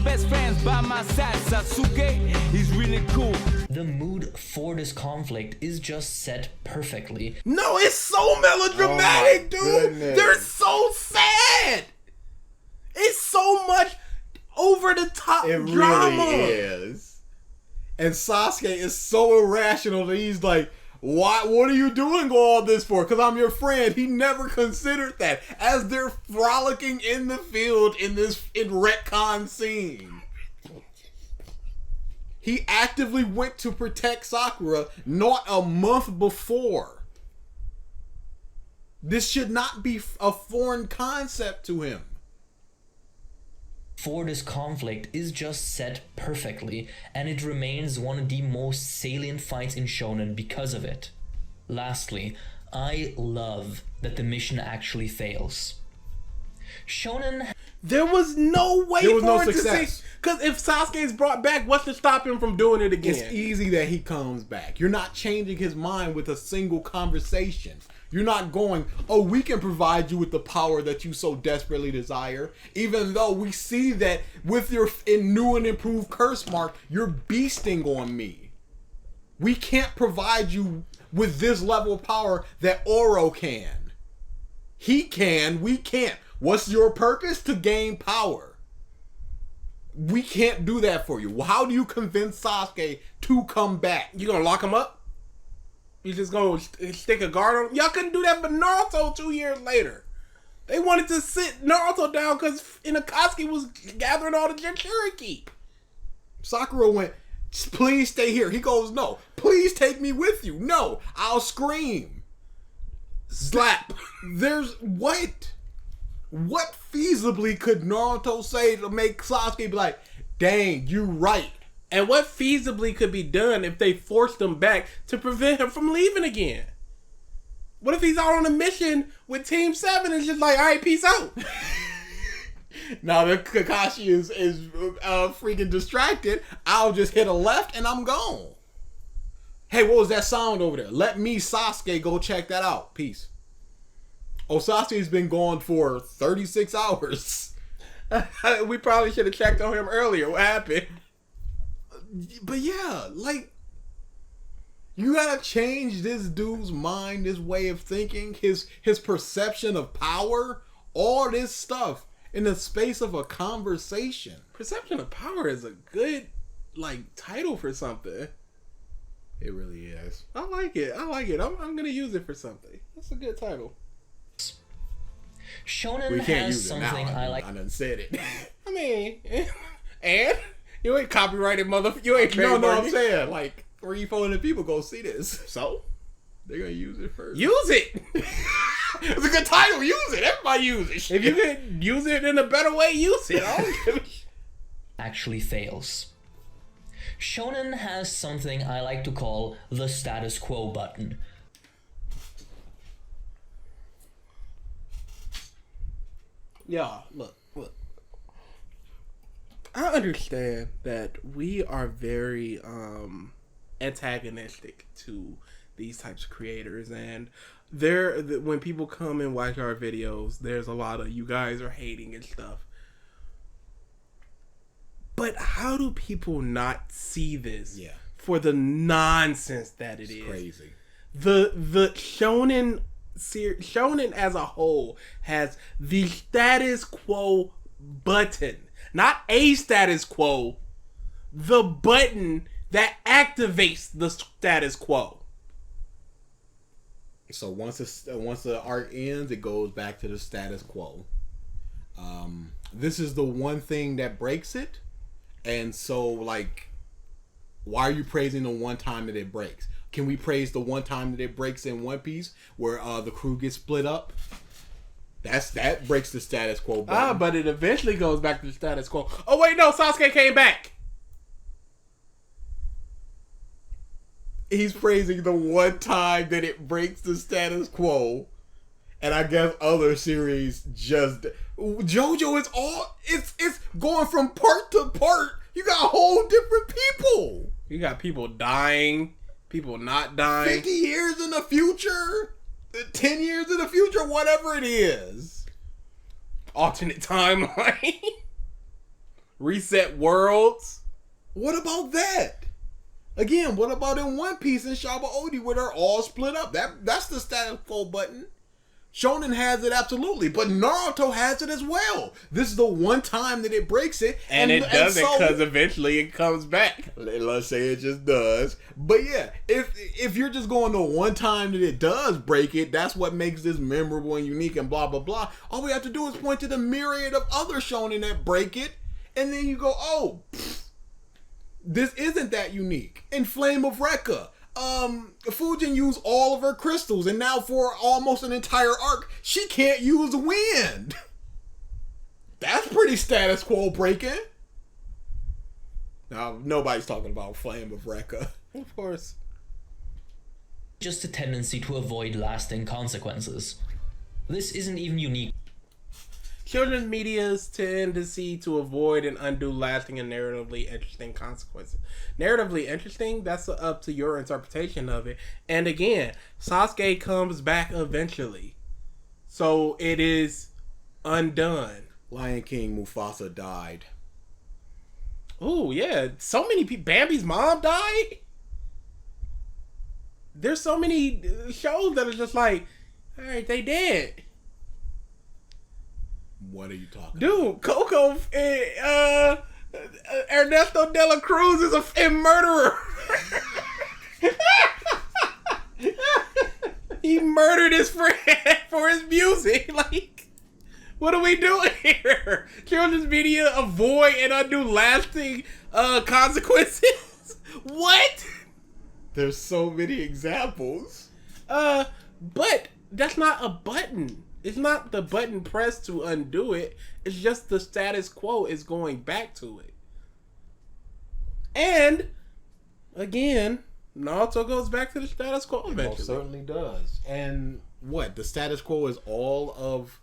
best friends by my side. Sasuke, he's really cool. The mood for this conflict is just set perfectly. No, it's so melodramatic, dude. Goodness. They're so sad. It's so much over the top drama. Really is. And Sasuke is so irrational that he's like, what are you doing all this for? Because I'm your friend. He never considered that. As they're frolicking in the field in retcon scene. He actively went to protect Sakura not a month before. This should not be a foreign concept to him. For this conflict is just set perfectly, and it remains one of the most salient fights in Shonen because of it. Lastly, I love that the mission actually fails. Shonen... There was no way There was for no it success. to see. Because if Sasuke is brought back, what's to stop him from doing it again? It's easy that he comes back. You're not changing his mind with a single conversation. You're not going, oh, we can provide you with the power that you so desperately desire. Even though we see that with your new and improved curse mark, you're beasting on me. We can't provide you with this level of power that Oro can. He can, we can't. What's your purpose? To gain power. We can't do that for you. How do you convince Sasuke to come back? You gonna lock him up? You just gonna stick a guard on him? Y'all couldn't do that for Naruto 2 years later. They wanted to sit Naruto down because Inakatsuki was gathering all the Jinchuriki. Sakura went, please stay here. He goes, no. Please take me with you. No. I'll scream. Slap. There's what? What feasibly could Naruto say to make Sasuke be like, dang, you right. And what feasibly could be done if they forced him back to prevent him from leaving again? What if he's out on a mission with Team 7 and just like, all right, peace out? Now that Kakashi is freaking distracted, I'll just hit a left and I'm gone. Hey, what was that sound over there? Let me, Sasuke, go check that out. Peace. Oh, Sasuke's been gone for 36 hours. We probably should have checked on him earlier. What happened? But yeah, like, you gotta change this dude's mind, his way of thinking, his perception of power, all this stuff in the space of a conversation. Perception of power is a good, like, title for something. It really is. I like it. I'm gonna use it for something. That's a good title. Shonen We can't has use it something now. I like. I done said it. I mean, and you ain't copyrighted, you ain't No, trademarked I'm it. saying, like, 300 people go see this. So? They're gonna use it first. Use it! It's a good title. Use it. Everybody use it. If you can use it in a better way, use it. I don't give a shit. Actually fails. Shonen has something I like to call the status quo button. Yeah, look. I understand that we are very antagonistic to these types of creators, and when people come and watch our videos, there's a lot of you guys are hating and stuff. But how do people not see this for the nonsense that it is? Crazy. The shonen as a whole has the status quo button, not a status quo, the button that activates the status quo. So once the arc ends, it goes back to the status quo. This is the one thing that breaks it, and so, like, why are you praising the one time that it breaks? Can we praise the one time that it breaks in One Piece, where the crew gets split up? That breaks the status quo button. But it eventually goes back to the status quo. Oh wait, no, Sasuke came back. He's praising the one time that it breaks the status quo, and I guess other series just JoJo is it's going from part to part. You got whole different people. You got people dying, people not dying. 50 years in the future, 10 years in the future, whatever it is. Alternate timeline. reset worlds. What about that? Again, what about in One Piece and Shaba Odi where they're all split up? That's the status quo button. Shonen has it absolutely, but Naruto has it as well. This is the one time that it breaks it, and it doesn't because eventually it comes back. Let's say it just does. But yeah, if you're just going to one time that it does break it, that's what makes this memorable and unique and blah blah blah. All we have to do is point to the myriad of other shonen that break it, and then you go, oh, this isn't that unique. In Flame of Recca, Fujin used all of her crystals, and now for almost an entire arc, she can't use wind. That's pretty status quo breaking. Now, nobody's talking about Flame of Recca. Of course. Just a tendency to avoid lasting consequences. This isn't even unique. Children's media's tendency to avoid and undo lasting and narratively interesting consequences. Narratively interesting, that's up to your interpretation of it. And again, Sasuke comes back eventually. So it is undone. Lion King Mufasa died. Oh, yeah. So many people. Bambi's mom died? There's so many shows that are just like, alright, they dead. What are you talking about? Dude, Coco, Ernesto de la Cruz is a murderer. He murdered his friend for his music. Like, what are we doing here? Children's media avoid and undo lasting consequences? What? There's so many examples. But that's not a button. It's not the button pressed to undo it. It's just the status quo is going back to it. And, again, Naruto goes back to the status quo eventually. It most certainly does. And what? The status quo is all of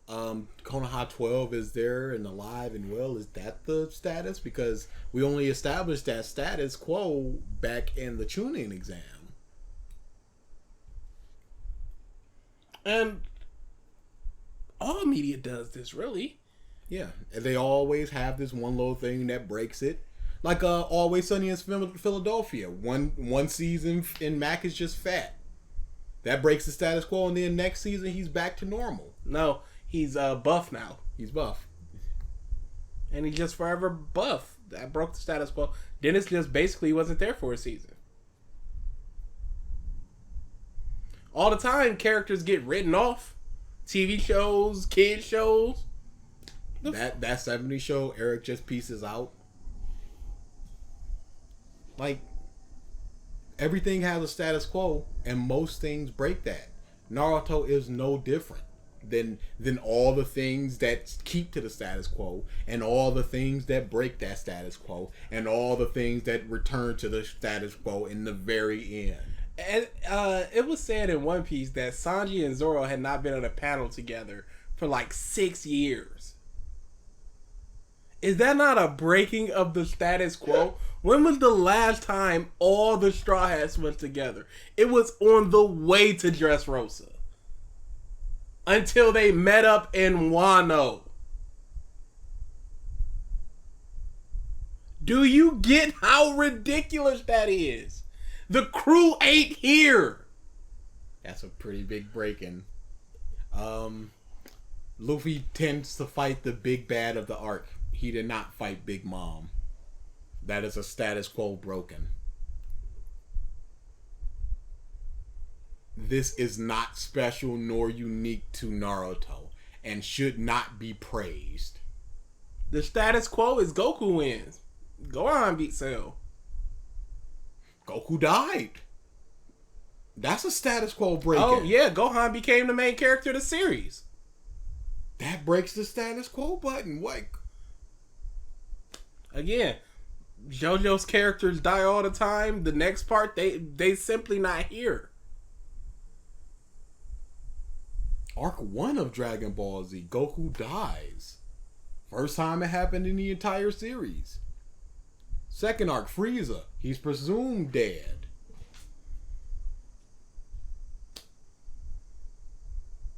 Konoha 12 is there and alive and well. Is that the status? Because we only established that status quo back in the Chunin exam. And all media does this, really. Yeah, and they always have this one little thing that breaks it. Like Always Sunny in Philadelphia. One season and Mac is just fat. That breaks the status quo, and then next season he's back to normal. No, he's buff now. He's buff. And he's just forever buff. That broke the status quo. Dennis just basically wasn't there for a season. All the time, characters get written off. TV shows, kid shows. That 70s show, Eric just pieces out. Like, everything has a status quo, and most things break that. Naruto is no different than all the things that keep to the status quo, and all the things that break that status quo, and all the things that return to the status quo in the very end. And it was said in One Piece that Sanji and Zoro had not been on a panel together for like 6 years. Is that not a breaking of the status quo? When was the last time all the Straw Hats went together? It was on the way to Dressrosa. Until they met up in Wano. Do you get how ridiculous that is? The crew ain't here. That's a pretty big break-in. Luffy tends to fight the big bad of the arc. He did not fight Big Mom. That is a status quo broken. This is not special nor unique to Naruto and should not be praised. The status quo is Goku wins. Gohan beat Cell. Goku died. That's a status quo breaking. Oh, yeah. Gohan became the main character of the series. That breaks the status quo button. What? Again, JoJo's characters die all the time. The next part, they simply not here. Arc 1 of Dragon Ball Z, Goku dies. First time it happened in the entire series. Second arc, Frieza, he's presumed dead.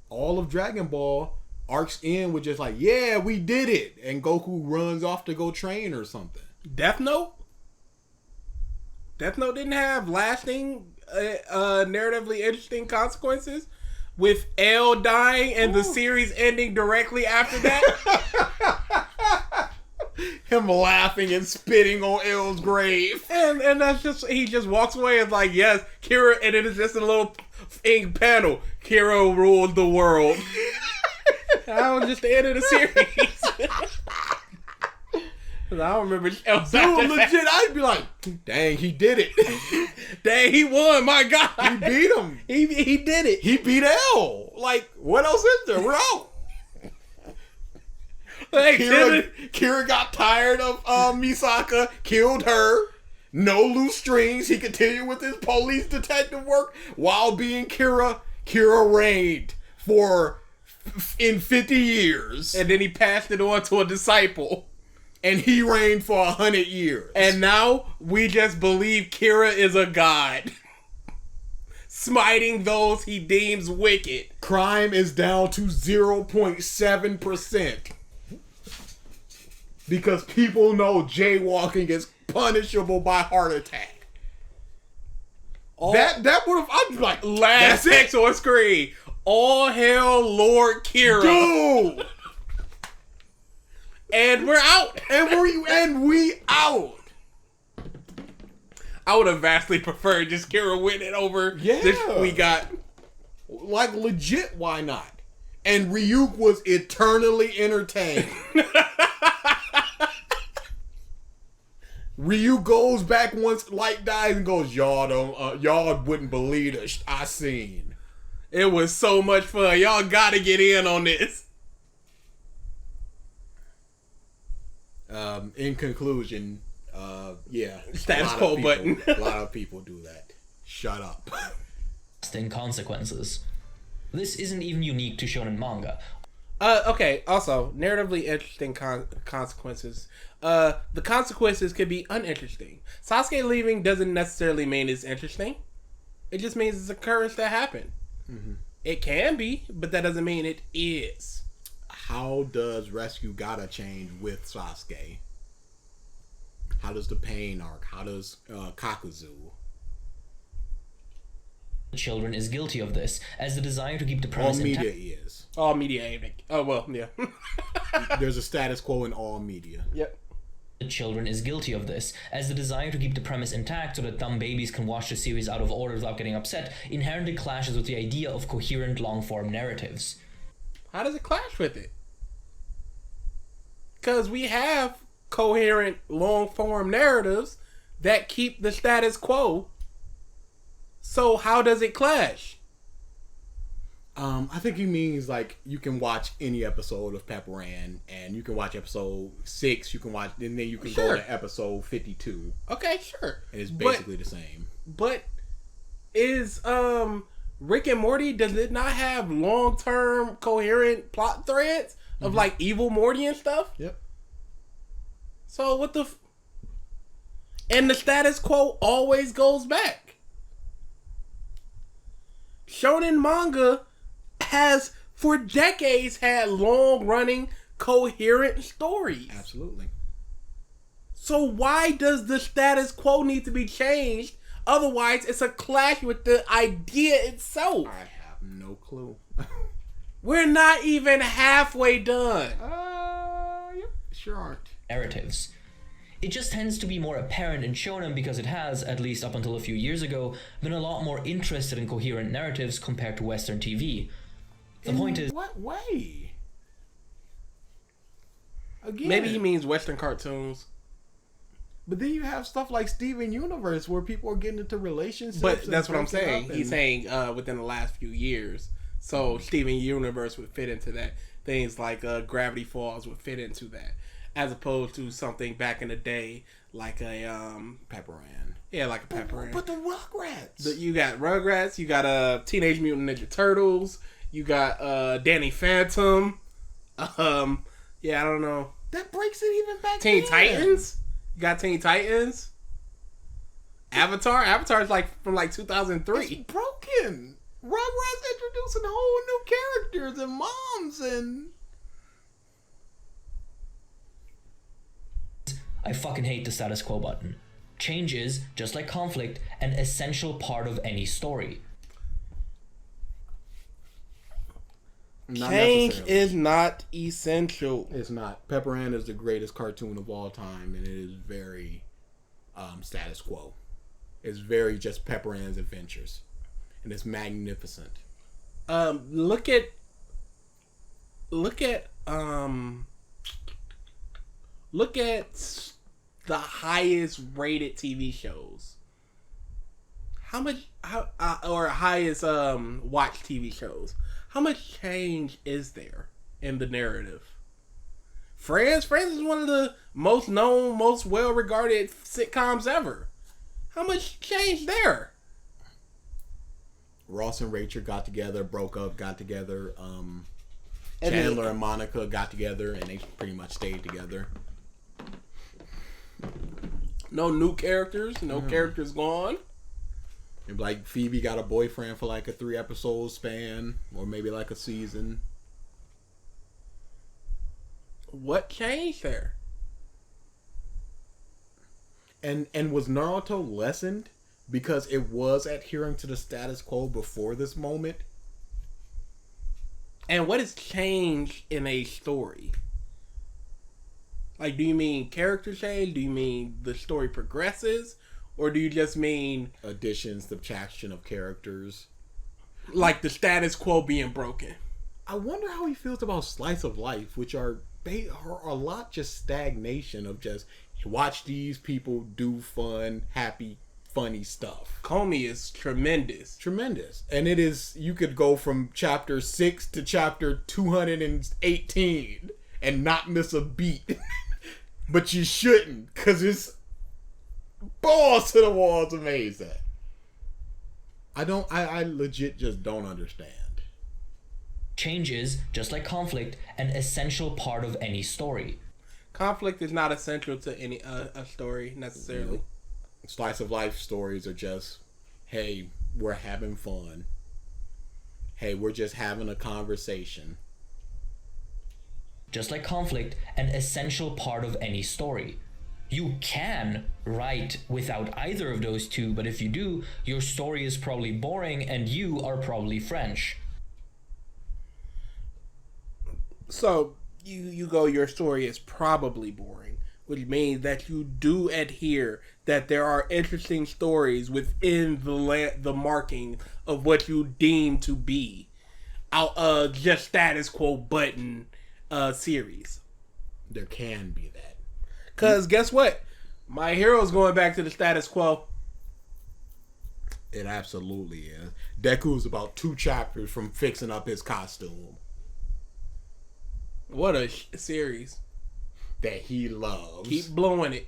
All of Dragon Ball, arcs end with just like, yeah, we did it, and Goku runs off to go train or something. Death Note? Death Note didn't have lasting, narratively interesting consequences with L dying and the series ending directly after that. Him laughing and spitting on L's grave. And that's just, he just walks away and like, yes, Kira, and it is just a little ink panel. Kira ruled the world. That was just the end of the series. I don't remember else. Dude, legit, I'd be like, dang, he did it. Dang, he won, my God. He beat him. He did it. He beat L. Like, what else is there? We're out. Like, Kira got tired of Misaka, killed her. No loose strings. He continued with his police detective work while being Kira. Kira reigned in 50 years. and then he passed it on to a disciple. And he reigned for 100 years. And now we just believe Kira is a god. Smiting those he deems wicked. Crime is down to 0.7%. Because people know jaywalking is punishable by heart attack. That would have, I'd be like, Last that's it. text on screen. All hail Lord Kira. Dude! And we're out. And we out. I would have vastly preferred just Kira winning over this we got. Like, legit, why not? And Ryuk was eternally entertained. Ryuk goes back once Light dies and goes, y'all wouldn't believe it I seen. It was so much fun. Y'all gotta get in on this. In conclusion, yeah. Status quo button. A lot of people do that. Shut up. Lasting consequences. This isn't even unique to shonen manga. Okay, also, narratively interesting consequences. The consequences could be uninteresting. Sasuke leaving doesn't necessarily mean it's interesting. It just means it's an occurrence that happened. Mm-hmm. It can be, but that doesn't mean it is. How does Rescue Gotta change with Sasuke? How does the Pain arc? How does Kakuzu? Children is guilty of this, as the desire to keep the premise All media intact. is. All media ain't. Oh, well, yeah. There's a status quo in all media. Yep. The children is guilty of this, as the desire to keep the premise intact so that dumb babies can watch the series out of order without getting upset inherently clashes with the idea of coherent long-form narratives. How does it clash with it? Because we have coherent long-form narratives that keep the status quo. So how does it clash? I think he means like you can watch any episode of Pepper Ann, and you can watch episode 6. You can watch, and then you can go to episode 52. Okay, sure. And it's basically the same. But is Rick and Morty, does it not have long-term coherent plot threads of like evil Morty and stuff? Yep. So what the? And the status quo always goes back. Shonen manga has for decades had long-running coherent stories. Absolutely. So why does the status quo need to be changed? Otherwise, it's a clash with the idea itself. I have no clue. We're not even halfway done. Yep. Sure aren't. Narratives. It just tends to be more apparent in shonen because it has, at least up until a few years ago, been a lot more interested in coherent narratives compared to Western TV. The point is, What way? Again. Maybe he means Western cartoons. But then you have stuff like Steven Universe where people are getting into relationships. But and that's what I'm breaking saying. up He's and- saying within the last few years. So Steven Universe would fit into that. Things like Gravity Falls would fit into that. As opposed to something back in the day like a Pepper Ann. yeah, like a Pepper Ann. But the Rugrats. You got Rugrats, you got Teenage Mutant Ninja Turtles, you got Danny Phantom. Yeah, I don't know. that breaks it even back Teen then. Titans? You got Teen Titans? Avatar is like from like 2003. It's broken. Rugrats introducing whole new characters and moms and I fucking hate the status quo button. Change is, just like conflict, an essential part of any story. Not Change necessarily. is not essential. It's not. Pepper Ann is the greatest cartoon of all time, and it is very status quo. It's very just Pepper Ann's adventures, and it's magnificent. Look at the highest rated TV shows. Or highest watched TV shows. How much change is there in the narrative? Friends is one of the most known, most well-regarded sitcoms ever. How much change there? Ross and Rachel got together, broke up, got together. And Chandler and Monica got together, and they pretty much stayed together. No new characters. No characters gone. And like Phoebe got a boyfriend for like a 3-episode span, or maybe like a season. What changed there? And was Naruto lessened because it was adhering to the status quo before this moment? And what has changed in a story? Like, do you mean character change? Do you mean the story progresses? Or do you just mean Addition, subtraction of characters. like the status quo being broken? I wonder how he feels about slice of life, which are a lot just stagnation of just watch these people do fun, happy, funny stuff. Comey is tremendous. Tremendous. And it is, you could go from chapter 6 to chapter 218 and not miss a beat. But you shouldn't, because it's balls to the walls amazing. I legit just don't understand. Change is, just like conflict, an essential part of any story. Conflict is not essential to any a story necessarily. Slice of life stories are just, hey, we're having fun. Hey, we're just having a conversation. Just like conflict, an essential part of any story. You can write without either of those two, but if you do, your story is probably boring and you are probably French. So you go, your story is probably boring, which means that you do adhere that there are interesting stories within the marking of what you deem to be out of just status quo button series. There can be that. Because guess what? My Hero's going back to the status quo. It absolutely is. Deku's about 2 chapters from fixing up his costume What a series. that he loves. Keep blowing it.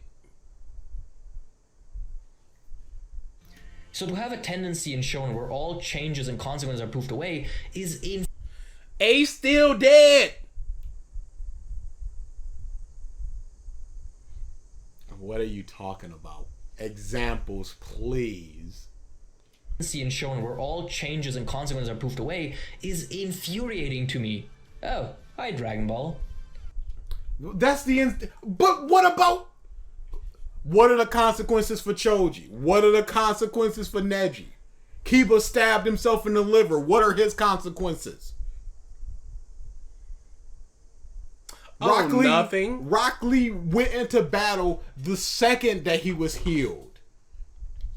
So to have a tendency in shonen where all changes and consequences are poofed away is Ace still dead. What are you talking about? Examples, please. in shonen where all changes and consequences are poofed away is infuriating to me. Oh, hi Dragon Ball. That's the but what about, what are the consequences for Choji? What are the consequences for Neji? Kiba stabbed himself in the liver. What are his consequences? Nothing. Rock Lee went into battle the second that he was healed.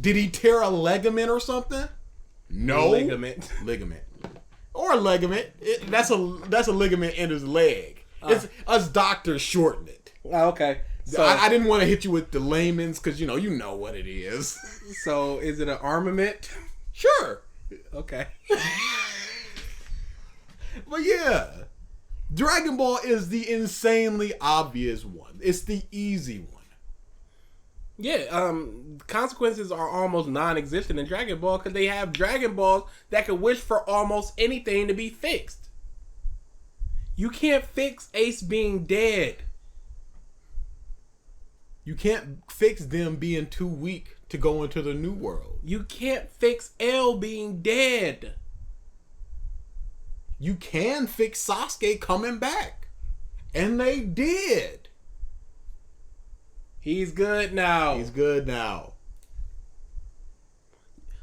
Did he tear a ligament or something? No. Ligament. Or a ligament. That's a ligament in his leg. It's us doctors shorten it. Okay. So I didn't want to hit you with the layman's because you know what it is. So is it an armament? Sure. Okay. But yeah, Dragon Ball is the insanely obvious one. It's the easy one. Yeah, consequences are almost non-existent in Dragon Ball because they have Dragon Balls that can wish for almost anything to be fixed. You can't fix Ace being dead. You can't fix them being too weak to go into the new world. You can't fix L being dead. You can fix Sasuke coming back. And they did. He's good now. He's good now.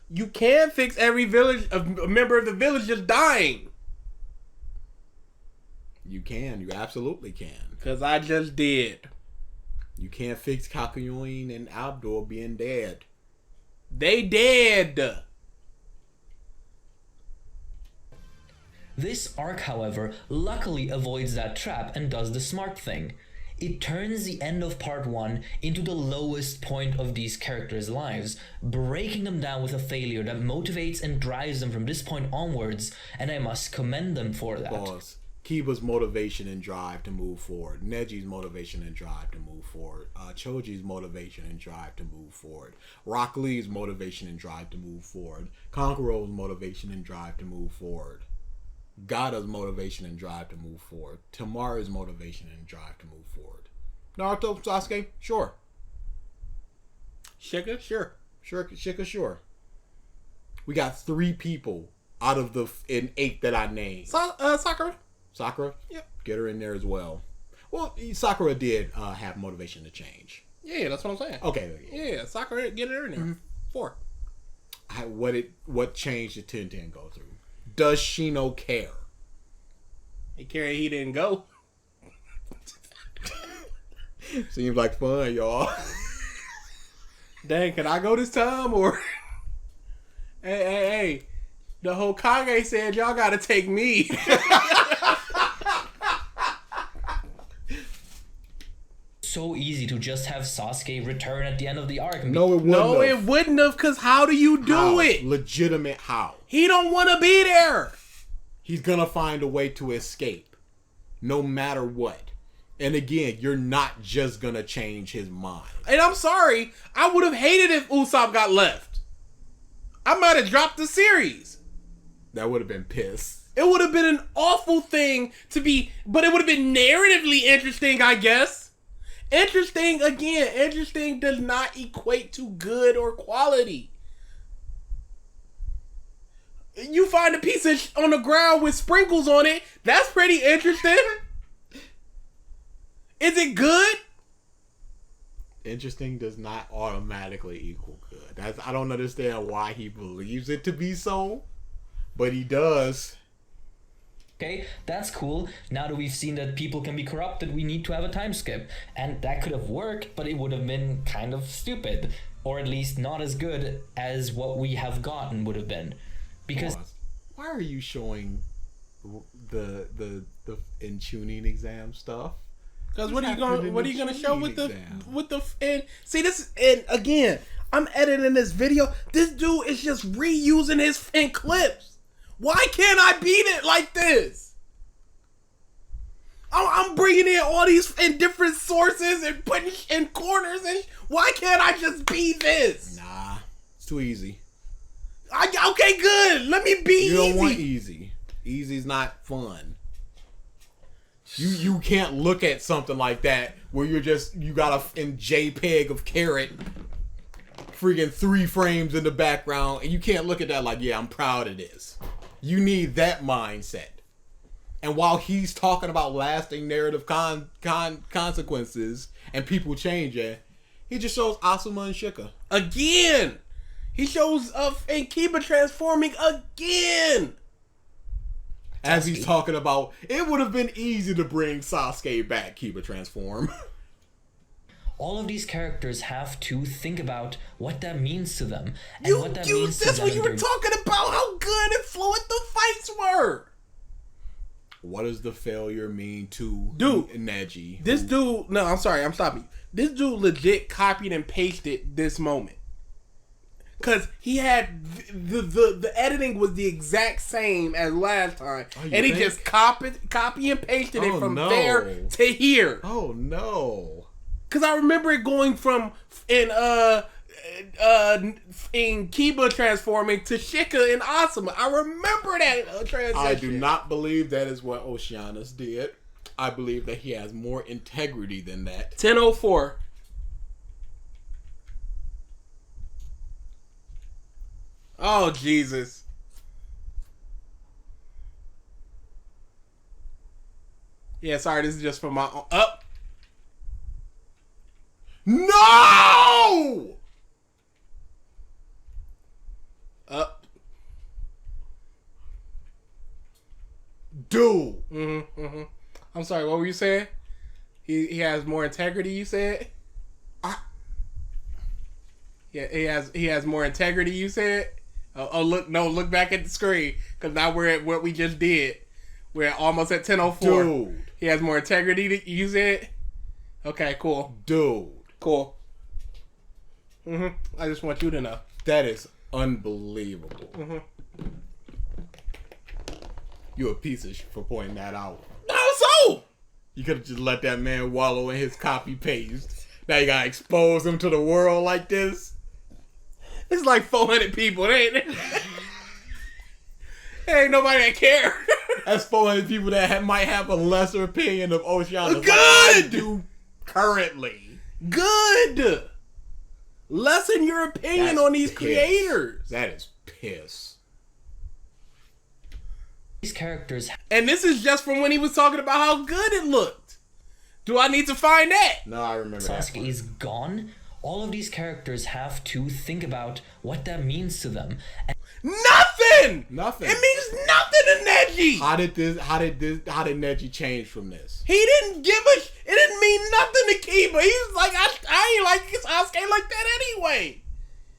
You can fix every village, a member of the village just dying. You can. You absolutely can. Because I just did. You can't fix Kakyoin and Abdul being dead. They dead. This arc, however, luckily avoids that trap and does the smart thing. It turns the end of part 1 into the lowest point of these characters' lives, breaking them down with a failure that motivates and drives them from this point onwards, and I must commend them for that. Pause. Kiba's motivation and drive to move forward. Neji's motivation and drive to move forward. Choji's motivation and drive to move forward. Rock Lee's motivation and drive to move forward. Kankuro's motivation and drive to move forward. Gata's motivation and drive to move forward. Tamara's motivation and drive to move forward. Naruto, Sasuke, sure. Shika, sure. Shika, sure. We got 3 people out of the 8 that I named. Sakura. Sakura? Yep. Get her in there as well. Well, Sakura did have motivation to change. Yeah, that's what I'm saying. Okay. Yeah, Sakura, get her in there. 4. What change did Tenten go through? Does Shino care? He carried, he didn't go. Seems like fun, y'all. Dang, can I go this time? Or hey, the Hokage said y'all gotta take me. So easy to just have Sasuke return at the end of the arc. No, it wouldn't No, have. it wouldn't have, because how do you do How? it? Legitimate how? He don't want to be there. He's gonna find a way to escape. No matter what. And again, you're not just gonna change his mind. And I'm sorry, I would have hated if Usopp got left. I might have dropped the series. That would have been piss. It would have been an awful thing to be, but it would have been narratively interesting, I guess. Interesting, again, interesting does not equate to good or quality. You find a piece of on the ground with sprinkles on it, that's pretty interesting. Is it good? Interesting does not automatically equal good. I don't understand why he believes it to be so, but he does. Okay, that's cool. Now that we've seen that people can be corrupted, we need to have a time skip. And that could have worked, but it would have been kind of stupid. Or at least not as good as what we have gotten would have been. Because why are you showing the in tuning exam stuff? Because what are you gonna show with exam? and see this, and again, I'm editing this video. This dude is just reusing his in clips. Why can't I beat it like this? I'm bringing in all these in different sources and putting in corners, and why can't I just beat this? Nah, it's too easy. Okay, good. Let me be easy. You don't want easy. Easy's not fun. You can't look at something like that where you got a in JPEG of Carrot freaking 3 frames in the background, and you can't look at that like, yeah, I'm proud of this. You need that mindset. And while he's talking about lasting narrative consequences and people changing, he just shows Asuma and Shika. Again. He shows and Kiba transforming again. As he's talking about, it would have been easy to bring Sasuke back, Kiba transform. all of these characters have to think about what that means to them. And what that means to that's them what you were talking about, how good and fluid the fights were. What does the failure mean to Neji? This dude, no, I'm sorry, I'm stopping. This dude legit copied and pasted this moment. Cause he had the editing was the exact same as last time, and he just copy and pasted it from there to here. Oh no! Cause I remember it going from in Kiba transforming to Shika and Asuma. I remember that transition. I do not believe that is what Oceaniz did. I believe that he has more integrity than that. 10:04. Oh, Jesus. Yeah, sorry, this is just for my own. Up. No! Dude. I'm sorry, what were you saying? He has more integrity, you said? Yeah, he has more integrity, you said? Look back at the screen, because now we're at what we just did. We're almost at 10:04. Dude. He has more integrity, you said? Okay, cool. Dude. Cool. I just want you to know. That is unbelievable. You a piece of shit for pointing that out. How so? You could have just let that man wallow in his copy paste. Now you gotta expose him to the world like this. It's like 400 people. There ain't nobody that care. That's 400 people that might have a lesser opinion of Oceaniz. Good! Like I do currently. Good! Lessen your opinion That's on these piss. creators. That is piss. These characters And this is just from when he was talking about how good it looked. Do I need to find that? No, I remember that. Sasuke part. is gone. All of these characters have to think about what that means to them. And Nothing! Nothing. It means nothing to Neji! How did Neji change from this? He didn't give a it didn't mean nothing to Kiba. He was like, I ain't like Sasuke like that anyway.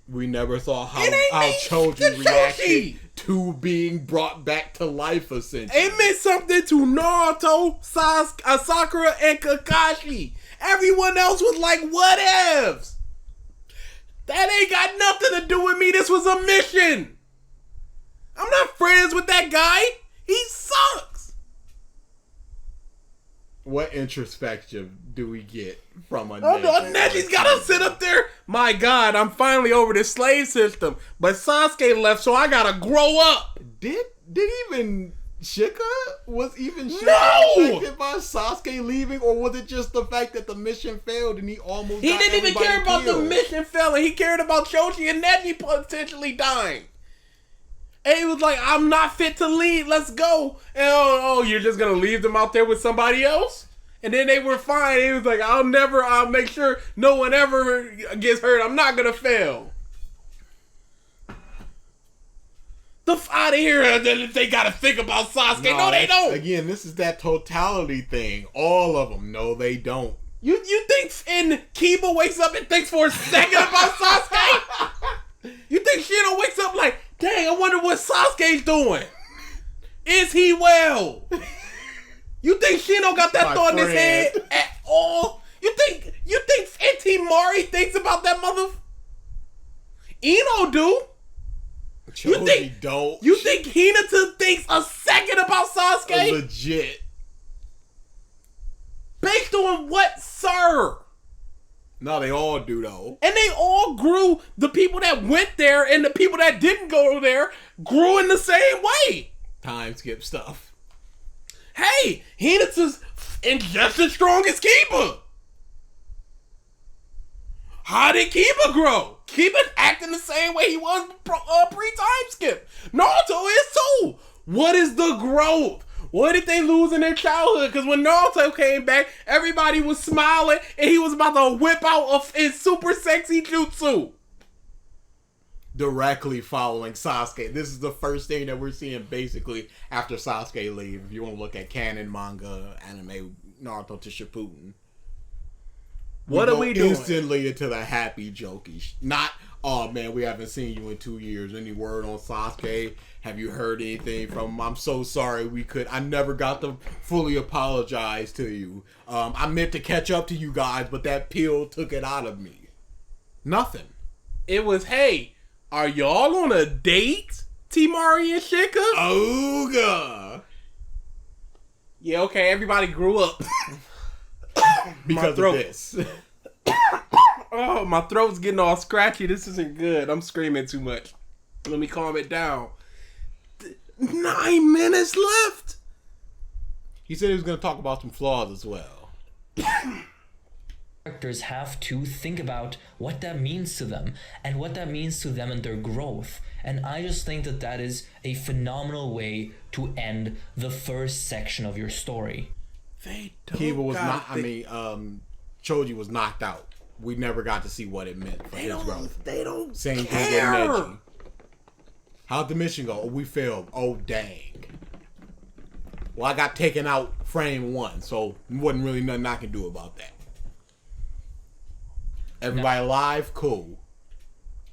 We never saw how It ain't me, Choji the reacted Choji. to being brought back to life, essentially. It meant something to Naruto, Sakura, and Kakashi. Everyone else was like, whatevs. That ain't got nothing to do with me. This was a mission. I'm not friends with that guy. He sucks. What introspection do we get from a Oh no, Neji's gotta sit up there. My God, I'm finally over this slave system. But Sasuke left, so I gotta grow up. Did even Shika No! affected by Sasuke leaving, or was it just the fact that the mission failed and he almost He got didn't even everybody care about the killed? mission failing. He cared about Choji and Neji potentially dying. And he was like, I'm not fit to lead. Let's go. And oh, you're just going to leave them out there with somebody else? And then they were fine. He was like, I'll make sure no one ever gets hurt. I'm not going to fail. The f out of here. They got to think about Sasuke. No, they don't. Again, this is that totality thing. All of them. No, they don't. You think Kiba wakes up and thinks for a second about Sasuke? You think Shino wakes up like, dang, I wonder what Sasuke's doing? Is he well? You think Shino got that My thought in his friend. head at all? You think Auntie Mari thinks about that mother? Ino do. Choji don't. You think Hinata thinks a second about Sasuke? Legit. Based on what, sir? No, they all do though. And they all grew. The people that went there and the people that didn't go there grew in the same way. Time skip stuff. Hey, Hinata's just as strong as Kiba. How did Kiba grow? Kiba's acting the same way he was pre-time skip. Naruto is too. What is the growth? What did they lose in their childhood? Because when Naruto came back, everybody was smiling and he was about to whip out of his super sexy jutsu. Directly following Sasuke. This is the first thing that we're seeing basically after Sasuke leave. If you want to look at canon, manga, anime, Naruto to Shippuden. What are we doing? Instantly into the happy jokey. Not, oh man, we haven't seen you in 2 years. Any word on Sasuke? Have you heard anything from him? I'm so sorry I never got to fully apologize to you. I meant to catch up to you guys, but that pill took it out of me. Nothing. It was, hey, are y'all on a date, T-Mari and Shika? Ooga. Yeah, okay, everybody grew up. Because of this. Oh, my throat's getting all scratchy. This isn't good. I'm screaming too much. Let me calm it down. 9 minutes left. He said he was going to talk about some flaws as well. characters have to think about what that means to them and what that means to them and their growth. And I just think that that is a phenomenal way to end the first section of your story. They don't Kiba was gotta not. think- Choji was knocked out. we never got to see what it meant for his growth. They don't Same thing care. with Neji. How'd the mission go? Oh, we failed. Oh, dang. Well, I got taken out frame 1, so wasn't really nothing I can do about that. Everybody alive? Cool.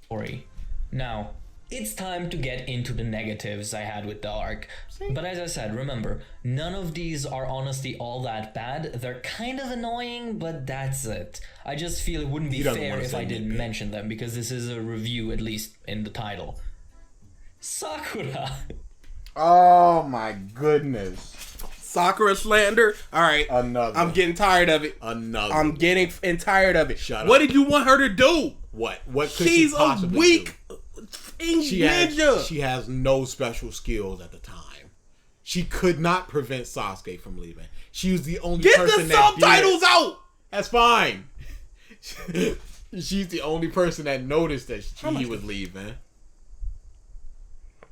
Story. Now, it's time to get into the negatives I had with the arc. But as I said, remember, none of these are honestly all that bad. They're kind of annoying, but that's it. I just feel it wouldn't be fair if I didn't mention them, because this is a review, at least in the title. Sakura! Oh my goodness. Sakura slander. All right. Another. I'm getting tired of it. Another. I'm getting tired of it. Shut up. What did you want her to do? What? What could She's she possibly a weak do? ninja. She has no special skills at the time. She could not prevent Sasuke from leaving. She was the only Get person the subtitles that out. That's fine. She's the only person that noticed that he was leaving.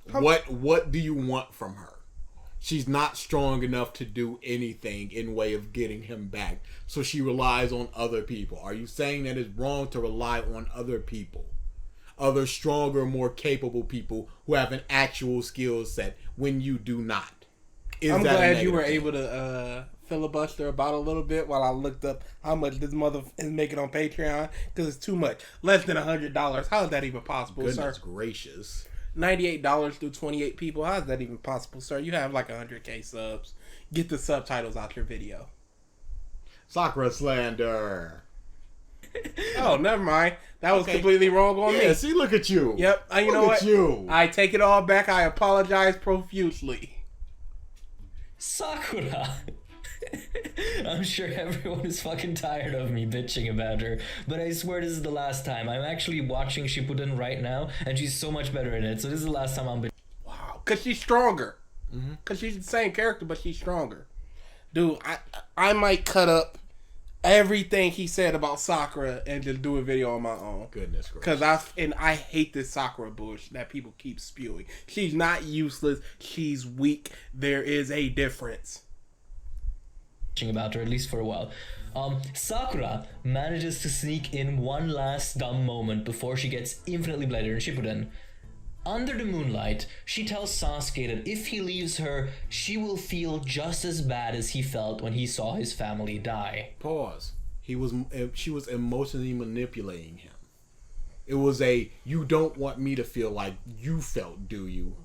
What do you want from her? She's not strong enough to do anything in way of getting him back, so she relies on other people. Are you saying that it's wrong to rely on other people? Other stronger, more capable people who have an actual skill set when you do not? I'm glad you were able to filibuster about a little bit while I looked up how much this mother is making on Patreon, because it's too much. Less than $100. How is that even possible, Goodness sir? gracious. $98 through 28 people. How is that even possible, sir? You have like 100k subs. Get the subtitles out your video. Sakura slander. Oh, never mind. That was completely wrong on me. Yeah, see, look at you. Yep. You know what? You. I take it all back. I apologize profusely. Sakura! I'm sure everyone is fucking tired of me bitching about her, but I swear this is the last time. I'm actually watching Shippuden right now, and she's so much better in it, so this is the last time I'm bitching. Wow. Because she's stronger. Because she's the same character, but she's stronger. Dude, I might cut up everything he said about Sakura and just do a video on my own. Goodness gracious. Because I hate this Sakura bullshit that people keep spewing. She's not useless. She's weak. There is a difference. About her, at least for a while. Sakura manages to sneak in one last dumb moment before she gets infinitely bladed in Shippuden. Under the moonlight, she tells Sasuke that if he leaves her, she will feel just as bad as he felt when he saw his family die. Pause. She was emotionally manipulating him. It was a, you don't want me to feel like you felt, do you?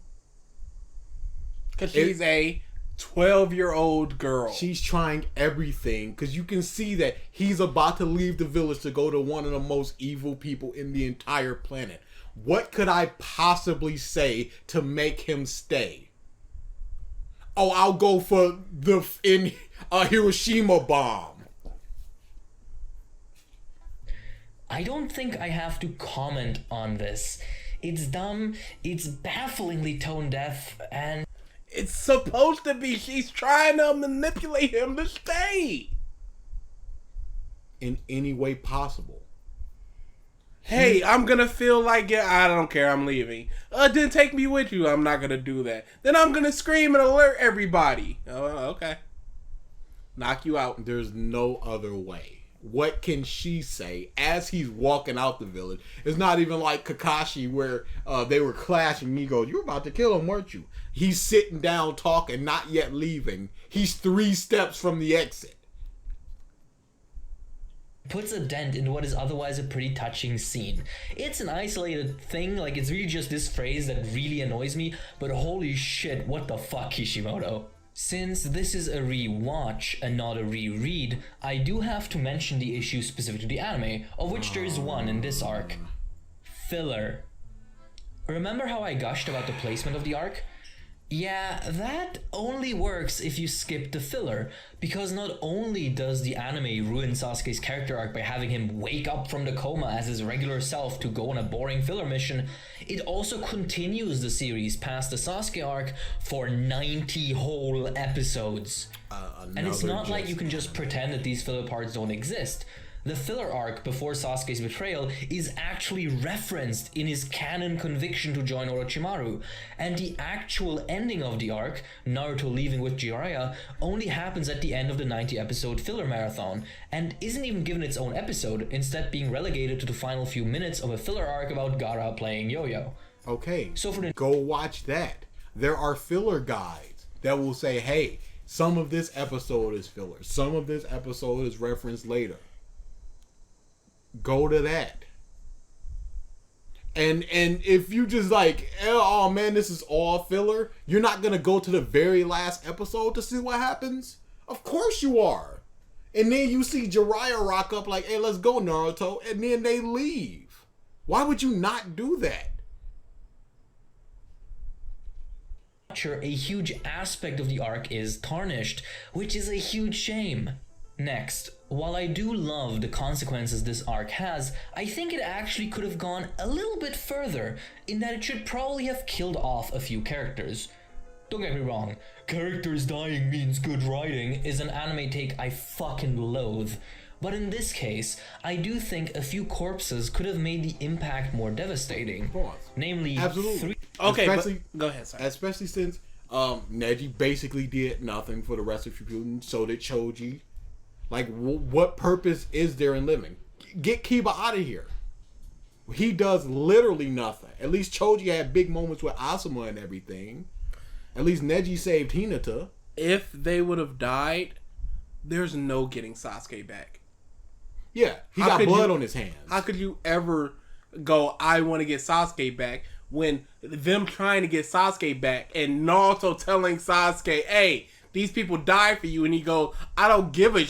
Because she's a 12-year-old girl. She's trying everything, because you can see that he's about to leave the village to go to one of the most evil people in the entire planet. What could I possibly say to make him stay? Oh, I'll go for the Hiroshima bomb. I don't think I have to comment on this. It's dumb, it's bafflingly tone deaf, and it's supposed to be. She's trying to manipulate him to stay. In any way possible. Hey, I'm going to feel like, I don't care, I'm leaving. Then take me with you. I'm not going to do that. Then I'm going to scream and alert everybody. Oh, okay. Knock you out. There's no other way. What can she say as he's walking out the village? It's not even like Kakashi where they were clashing. And he goes, "You were about to kill him, weren't you?" He's sitting down talking, not yet leaving. He's 3 steps from the exit. puts a dent into what is otherwise a pretty touching scene. It's an isolated thing, like it's really just this phrase that really annoys me, but holy shit, what the fuck, Kishimoto? Since this is a re-watch and not a reread, I do have to mention the issue specific to the anime, of which there is one in this arc. Filler. Remember how I gushed about the placement of the arc? Yeah, that only works if you skip the filler, because not only does the anime ruin Sasuke's character arc by having him wake up from the coma as his regular self to go on a boring filler mission, it also continues the series past the Sasuke arc for 90 whole episodes. And it's not like you can just pretend that these filler parts don't exist. The filler arc before Sasuke's betrayal is actually referenced in his canon conviction to join Orochimaru, and the actual ending of the arc, Naruto leaving with Jiraiya, only happens at the end of the 90-episode filler marathon, and isn't even given its own episode, instead being relegated to the final few minutes of a filler arc about Gaara playing yo-yo. Okay, So for the go watch that. There are filler guides that will say, hey, some of this episode is filler. Some of this episode is referenced later. Go to that. And if you just like, oh man, this is all filler, you're not going to go to the very last episode to see what happens? Of course you are. And then you see Jiraiya rock up like, hey, let's go, Naruto. And then they leave. Why would you not do that? a huge aspect of the arc is tarnished, which is a huge shame. Next, while I do love the consequences this arc has, I think it actually could have gone a little bit further, in that it should probably have killed off a few characters. Don't get me wrong, characters dying means good writing is an anime take I fucking loathe. But in this case, I do think a few corpses could have made the impact more devastating. Of course. Namely, Absolutely. 3. Okay, Especially- go ahead, sorry. Especially since Neji basically did nothing for the rest of Shippuden, so did Choji. Like, what purpose is there in living? Get Kiba out of here. He does literally nothing. At least Choji had big moments with Asuma and everything. At least Neji saved Hinata. If they would have died, there's no getting Sasuke back. Yeah, he How got could blood you- on his hands. How could you ever go, I want to get Sasuke back, when them trying to get Sasuke back and Naruto telling Sasuke, hey, these people died for you, and he goes, I don't give a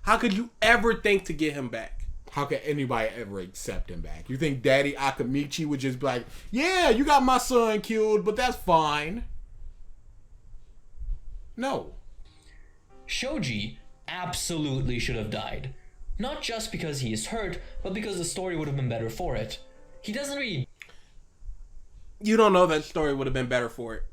How could you ever think to get him back? How could anybody ever accept him back? You think Daddy Akamichi would just be like, yeah, you got my son killed, but that's fine? No. Shoji absolutely should have died. Not just because he is hurt, but because the story would have been better for it. He doesn't really... You don't know that story would have been better for it.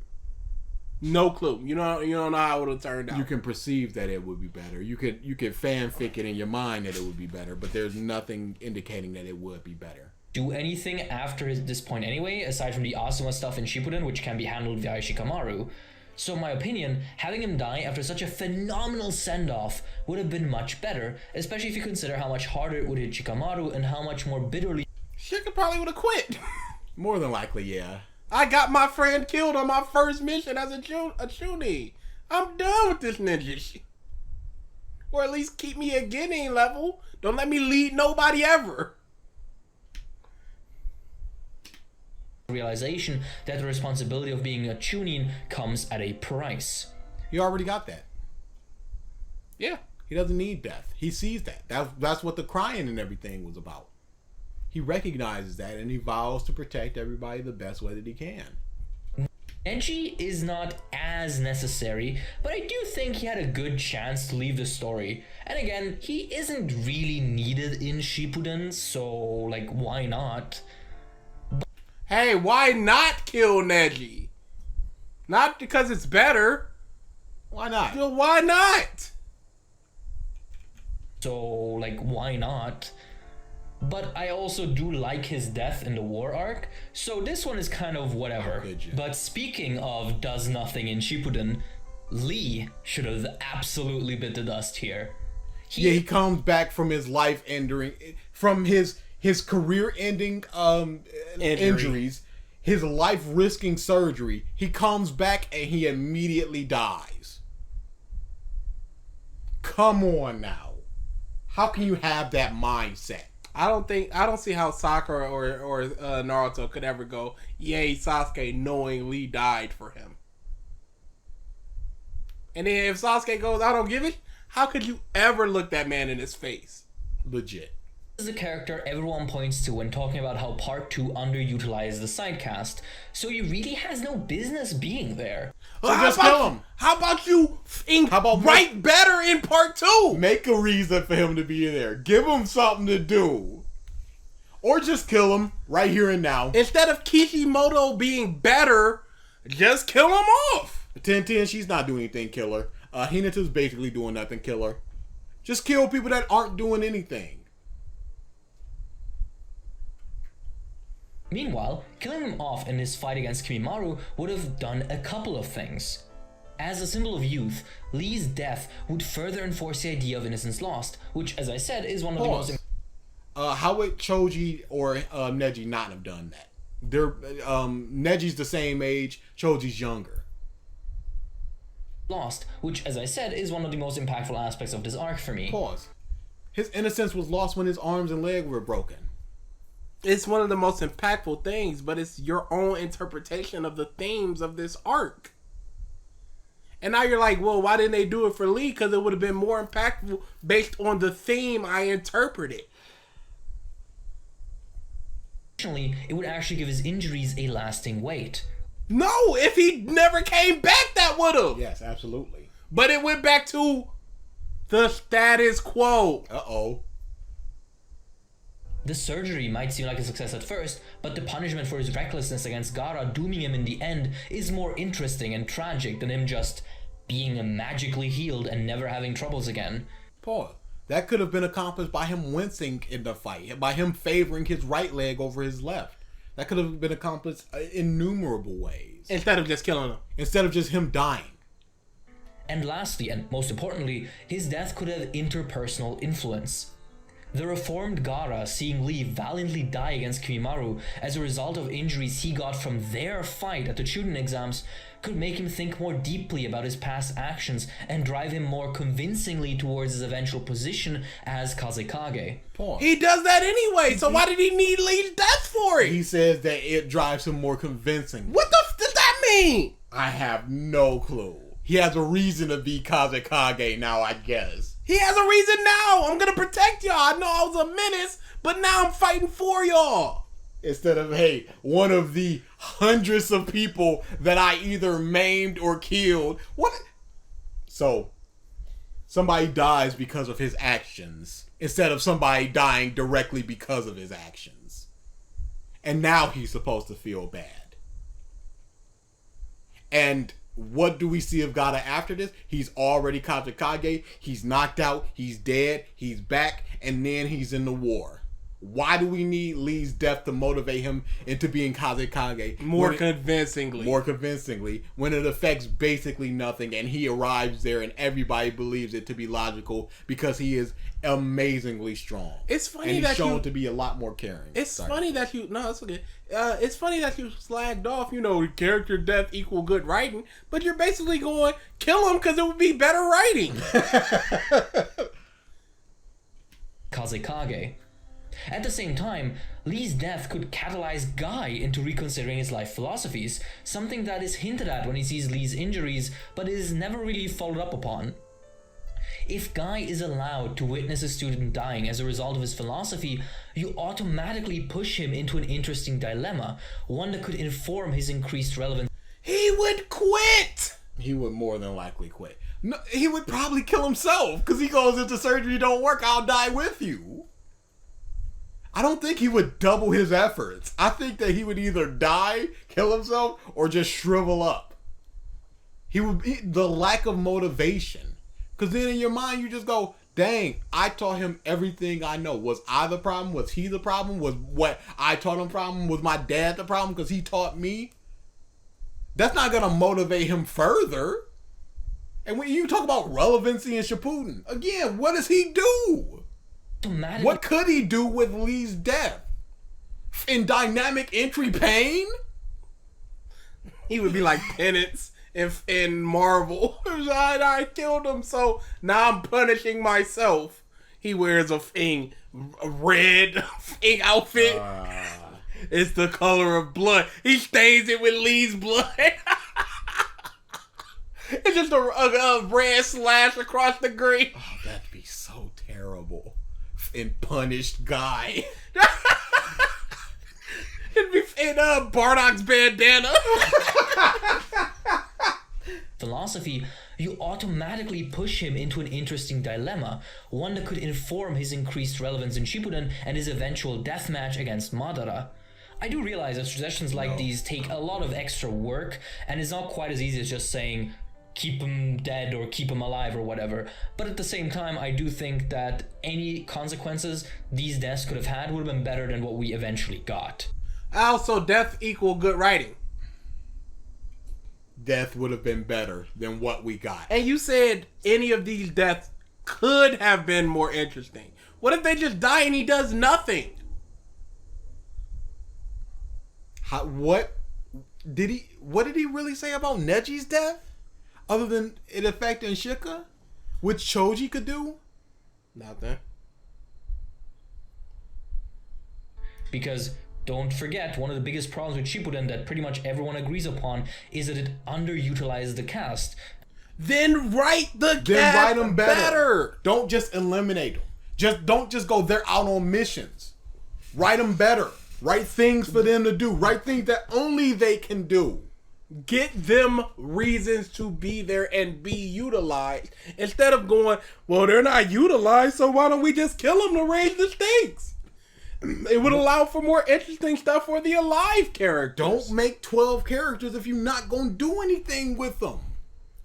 No clue. You don't know how it would have turned out. You can perceive that it would be better. You could fanfic it in your mind that it would be better, but there's nothing indicating that it would be better. do anything after this point anyway, aside from the Asuma stuff in Shippuden, which can be handled via Shikamaru. So in my opinion, having him die after such a phenomenal send-off would have been much better, especially if you consider how much harder it would hit Shikamaru and how much more bitterly Shika probably would have quit. More than likely, yeah. I got my friend killed on my first mission as a Chunin. I'm done with this ninja shit. Or at least keep me at Genin level. Don't let me lead nobody ever. realization that the responsibility of being a Chunin comes at a price. He already got that. Yeah. He doesn't need death. He sees that. That's what the crying and everything was about. He recognizes that and he vows to protect everybody the best way that he can. Neji is not as necessary, but I do think he had a good chance to leave the story. And again, he isn't really needed in Shippuden, so like why not? Hey, why not kill Neji? Not because it's better. Why not? Well, why not? So like why not? But I also do like his death in the war arc, so this one is kind of whatever. How could you? But speaking of does nothing in Shippuden, Lee should have absolutely bit the dust here. He comes back from his life ending, from his career ending injuries, his life risking surgery. He comes back and he immediately dies. Come on now. How can you have that mindset? I don't see how Sakura or Naruto could ever go, yay, Sasuke, knowing Lee died for him. And then if Sasuke goes, I don't give it, how could you ever look that man in his face? Legit. This is a character everyone points to when talking about how Part 2 underutilized the sidecast, so he really has no business being there. So just kill him. How about you write better in Part 2? Make a reason for him to be there. Give him something to do. Or just kill him right here and now. Instead of Kishimoto being better, just kill him off. 10-10, she's not doing anything killer. Hinata's basically doing nothing killer. Just kill people that aren't doing anything. Meanwhile, killing him off in his fight against Kimimaru would have done a couple of things. As a symbol of youth, Lee's death would further enforce the idea of innocence lost, which, as I said, is one of the most... How would Choji or Neji not have done that? They're Neji's the same age, Choji's younger. Lost, which, as I said, is one of the most impactful aspects of this arc for me. Pause. His innocence was lost when his arms and leg were broken. It's one of the most impactful things, but it's your own interpretation of the themes of this arc. And now you're like, well, why didn't they do it for Lee? Because it would have been more impactful based on the theme I interpreted. Additionally, it would actually give his injuries a lasting weight. No, if he never came back, that would have. Yes, absolutely. But it went back to the status quo. Uh-oh. The surgery might seem like a success at first, but the punishment for his recklessness against Gaara dooming him in the end is more interesting and tragic than him just being magically healed and never having troubles again. Pause. That could have been accomplished by him wincing in the fight, by him favoring his right leg over his left. That could have been accomplished in innumerable ways. Instead of just killing him. Instead of just him dying. And lastly, and most importantly, his death could have interpersonal influence. The reformed Gaara seeing Lee valiantly die against Kimimaru as a result of injuries he got from their fight at the Chunin exams could make him think more deeply about his past actions and drive him more convincingly towards his eventual position as Kazekage. Pause. He does that anyway, so why did he need Lee's death for it? He says that it drives him more convincing. What the f does that mean? I have no clue. He has a reason to be Kazekage now, I guess. He has a reason now. I'm gonna protect y'all. I know I was a menace, but now I'm fighting for y'all. Instead of, hey, one of the hundreds of people that I either maimed or killed. What? So, somebody dies because of his actions, instead of somebody dying directly because of his actions. And now he's supposed to feel bad. And what do we see of Gaara after this? He's already Kazekage. He's knocked out. He's dead. He's back. And then he's in the war. Why do we need Lee's death to motivate him into being Kazekage? More convincingly. More convincingly. When it affects basically nothing. And he arrives there and everybody believes it to be logical because he is amazingly strong. It's funny and he's that shown to be a lot more caring. It's funny that you... No, it's okay. It's funny that you slagged off, character death equal good writing, but you're basically going, kill him because it would be better writing. Kazekage. At the same time, Lee's death could catalyze Guy into reconsidering his life philosophies, something that is hinted at when he sees Lee's injuries, but is never really followed up upon. If Guy is allowed to witness a student dying as a result of his philosophy, you automatically push him into an interesting dilemma, one that could inform his increased relevance. He would quit! He would more than likely quit. No, he would probably kill himself, because he goes, if the surgery don't work, I'll die with you. I don't think he would double his efforts. I think that he would either die, kill himself, or just shrivel up. He would be the lack of motivation. Because then in your mind, you just go, dang, I taught him everything I know. Was I the problem? Was he the problem? Was what I taught him problem? Was my dad the problem because he taught me? That's not going to motivate him further. And when you talk about relevancy in Shippuden, again, what does he do? What could he do with Lee's death? In dynamic entry pain? He would be like Penance in Marvel. I killed him, so now I'm punishing myself. He wears a red outfit. It's the color of blood. He stains it with Lee's blood. It's just a red slash across the green. Oh, that'd be so terrible. And punished Guy. It'd be in Bardock's bandana. Philosophy, you automatically push him into an interesting dilemma, one that could inform his increased relevance in Shippuden and his eventual deathmatch against Madara. I do realize that suggestions like these take a lot of extra work, and it's not quite as easy as just saying, keep him dead or keep him alive or whatever. But at the same time, I do think that any consequences these deaths could have had would have been better than what we eventually got. Also, death equal good writing. Death would have been better than what we got. And you said any of these deaths could have been more interesting. What if they just die and he does nothing? What did he really say about Neji's death? Other than it affecting Shika? Which Choji could do? Nothing. Because don't forget, one of the biggest problems with Shippuden that pretty much everyone agrees upon is that it underutilizes the cast. Then write the cast write them better. Don't just eliminate them. Don't just go, they're out on missions. Write them better. Write things for them to do. Write things that only they can do. Get them reasons to be there and be utilized. Instead of going, well, they're not utilized, so why don't we just kill them to raise the stakes? It would allow for more interesting stuff for the alive characters. Don't make 12 characters if you're not going to do anything with them.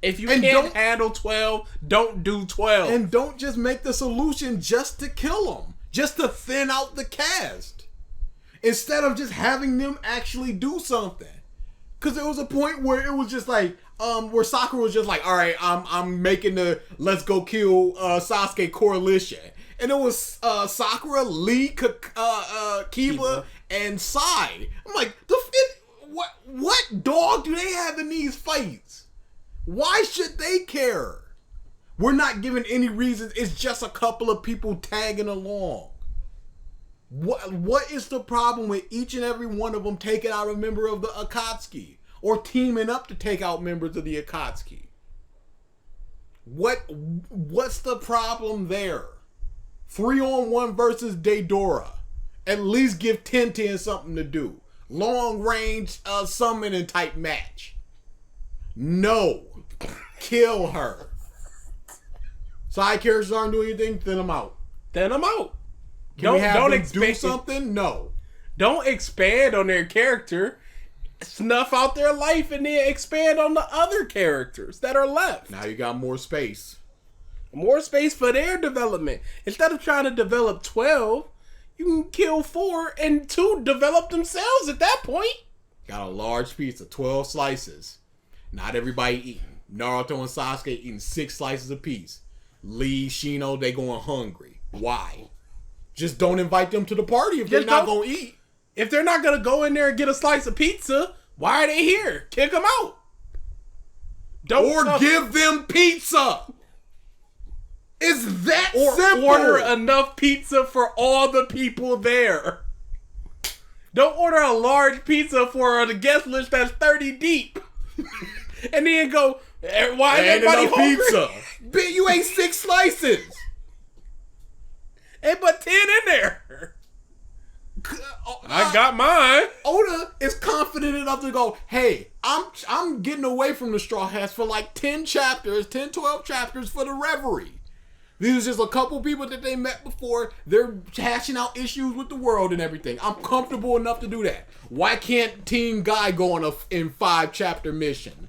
If you can't handle 12, don't do 12. And don't just make the solution just to kill them. Just to thin out the cast. Instead of just having them actually do something. Because there was a point where it was just like, where Sakura was just like, all right, I'm making the let's go kill Sasuke coalition. And it was Sakura, Lee, Kiba, and Sai. I'm like, what dog do they have in these fights? Why should they care? We're not given any reasons. It's just a couple of people tagging along. What is the problem with each and every one of them taking out a member of the Akatsuki? Or teaming up to take out members of the Akatsuki? What's the problem there? 3-on-1 versus Deidara. At least give Tenten something to do. Long range summoning type match. No. Kill her. Side characters aren't doing anything, thin them out. Thin them out. Can we have them do something? No. Don't expand on their character. Snuff out their life and then expand on the other characters that are left. Now you got more space. More space for their development. Instead of trying to develop 12, you can kill 4 and 2 develop themselves at that point. Got a large pizza, 12 slices. Not everybody eating. Naruto and Sasuke eating 6 slices apiece. Lee, Shino, they going hungry. Why? Just don't invite them to the party if they're not going to eat. If they're not going to go in there and get a slice of pizza, why are they here? Kick them out. Give them pizza. It's that simple. Order enough pizza for all the people there. Don't order a large pizza for the guest list that's 30 deep. And then go, why is everybody hungry? Pizza. Bitch, you ate 6 slices. And put 10 in there. I got mine. Oda is confident enough to go, hey, I'm getting away from the Straw Hats for like 10 chapters, 10, 12 chapters for the Reverie. These are just a couple people that they met before. They're hashing out issues with the world and everything. I'm comfortable enough to do that. Why can't Team Guy go on in 5-chapter mission?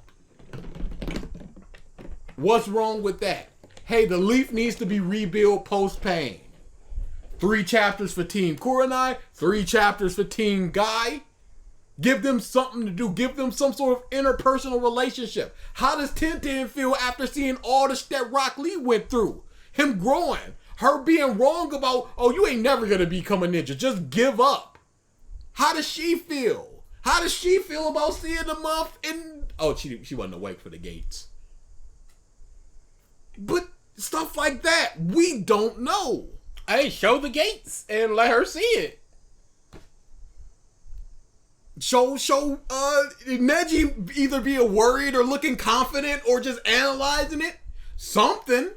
What's wrong with that? Hey, the Leaf needs to be rebuilt post-Pain. 3 chapters for Team Kurenai, 3 chapters for Team Guy. Give them something to do. Give them some sort of interpersonal relationship. How does Tenten feel after seeing all the shit that Rock Lee went through? Him growing. Her being wrong about, oh, you ain't never gonna become a ninja. Just give up. How does she feel? How does she feel about seeing the month in... Oh, she wasn't awake for the gates. But stuff like that, we don't know. Hey, show the gates and let her see it. Show Neji either being worried or looking confident or just analyzing it. Something.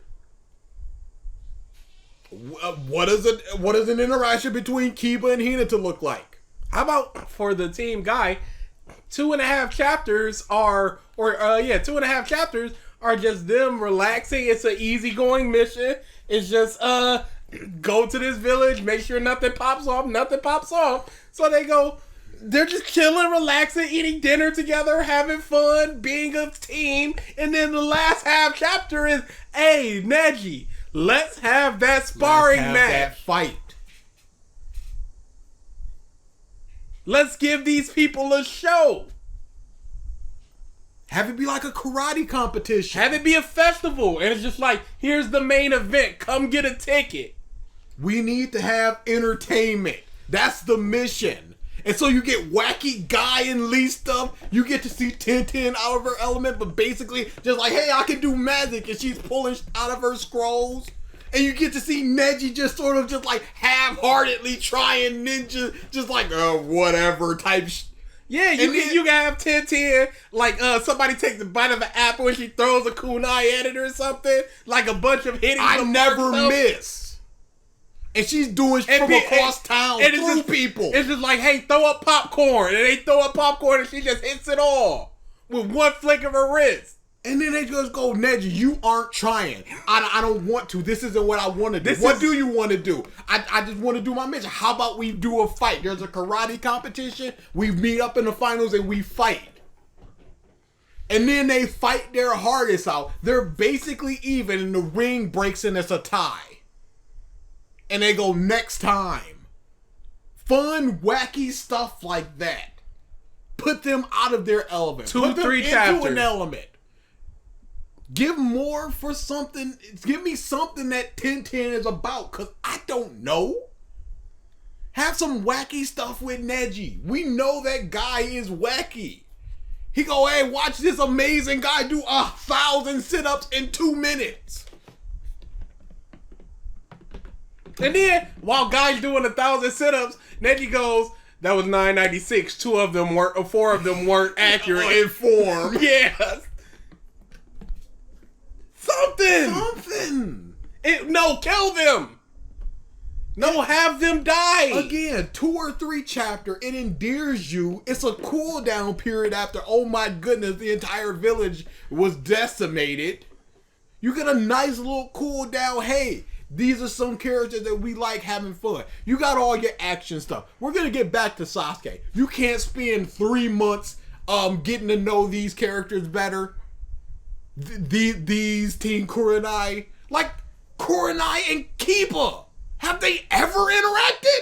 What is an interaction between Kiba and Hinata look like? How about for the Team Guy, 2.5 chapters are 2.5 chapters are just them relaxing. It's an easygoing mission. It's just go to this village, make sure nothing pops off. So they go they're just chilling, relaxing, eating dinner together, having fun, being a team. And then the last half chapter is, hey, Neji, let's have that sparring match. That fight. Let's give these people a show. Have it be like a karate competition. Have it be a festival. And it's just like, here's the main event. Come get a ticket. We need to have entertainment. That's the mission. And so you get wacky Guy and Lee stuff. You get to see Tintin out of her element, but basically just like, hey, I can do magic, and she's pulling out of her scrolls. And you get to see Neji just sort of just like half-heartedly trying ninja, just like whatever type. Yeah, you can have Tintin like somebody takes a bite of an apple and she throws a kunai at it or something, like a bunch of hitting. I never miss. And she's doing from across town through people. It's just like, hey, throw up popcorn. And they throw up popcorn and she just hits it all with one flick of her wrist. And then they just go, Neji, you aren't trying. I don't want to. This isn't what I want to do. What do you want to do? I just want to do my mission. How about we do a fight? There's a karate competition. We meet up in the finals and we fight. And then they fight their hardest out. They're basically even and the ring breaks and it's a tie. And they go next time. Fun, wacky stuff like that. Put them out of their element. Put them 3 into chapters. an element. Give more for something. Give me something that Tintin is about, because I don't know. Have some wacky stuff with Neji. We know that guy is wacky. He go, hey, watch this amazing guy do 1,000 sit-ups in 2 minutes. And then, while Guy's doing 1,000 sit-ups, Neji goes, that was 996. 4 of them weren't accurate in form. Yeah. Something. No, kill them. No, have them die. Again, 2 or 3 chapter, it endears you. It's a cooldown period after, oh my goodness, the entire village was decimated. You get a nice little cooldown. Hey, these are some characters that we like having fun. You got all your action stuff. We're going to get back to Sasuke. You can't spend 3 months getting to know these characters better. These Team Kurenai. Like, Kurenai and Kiba. Have they ever interacted?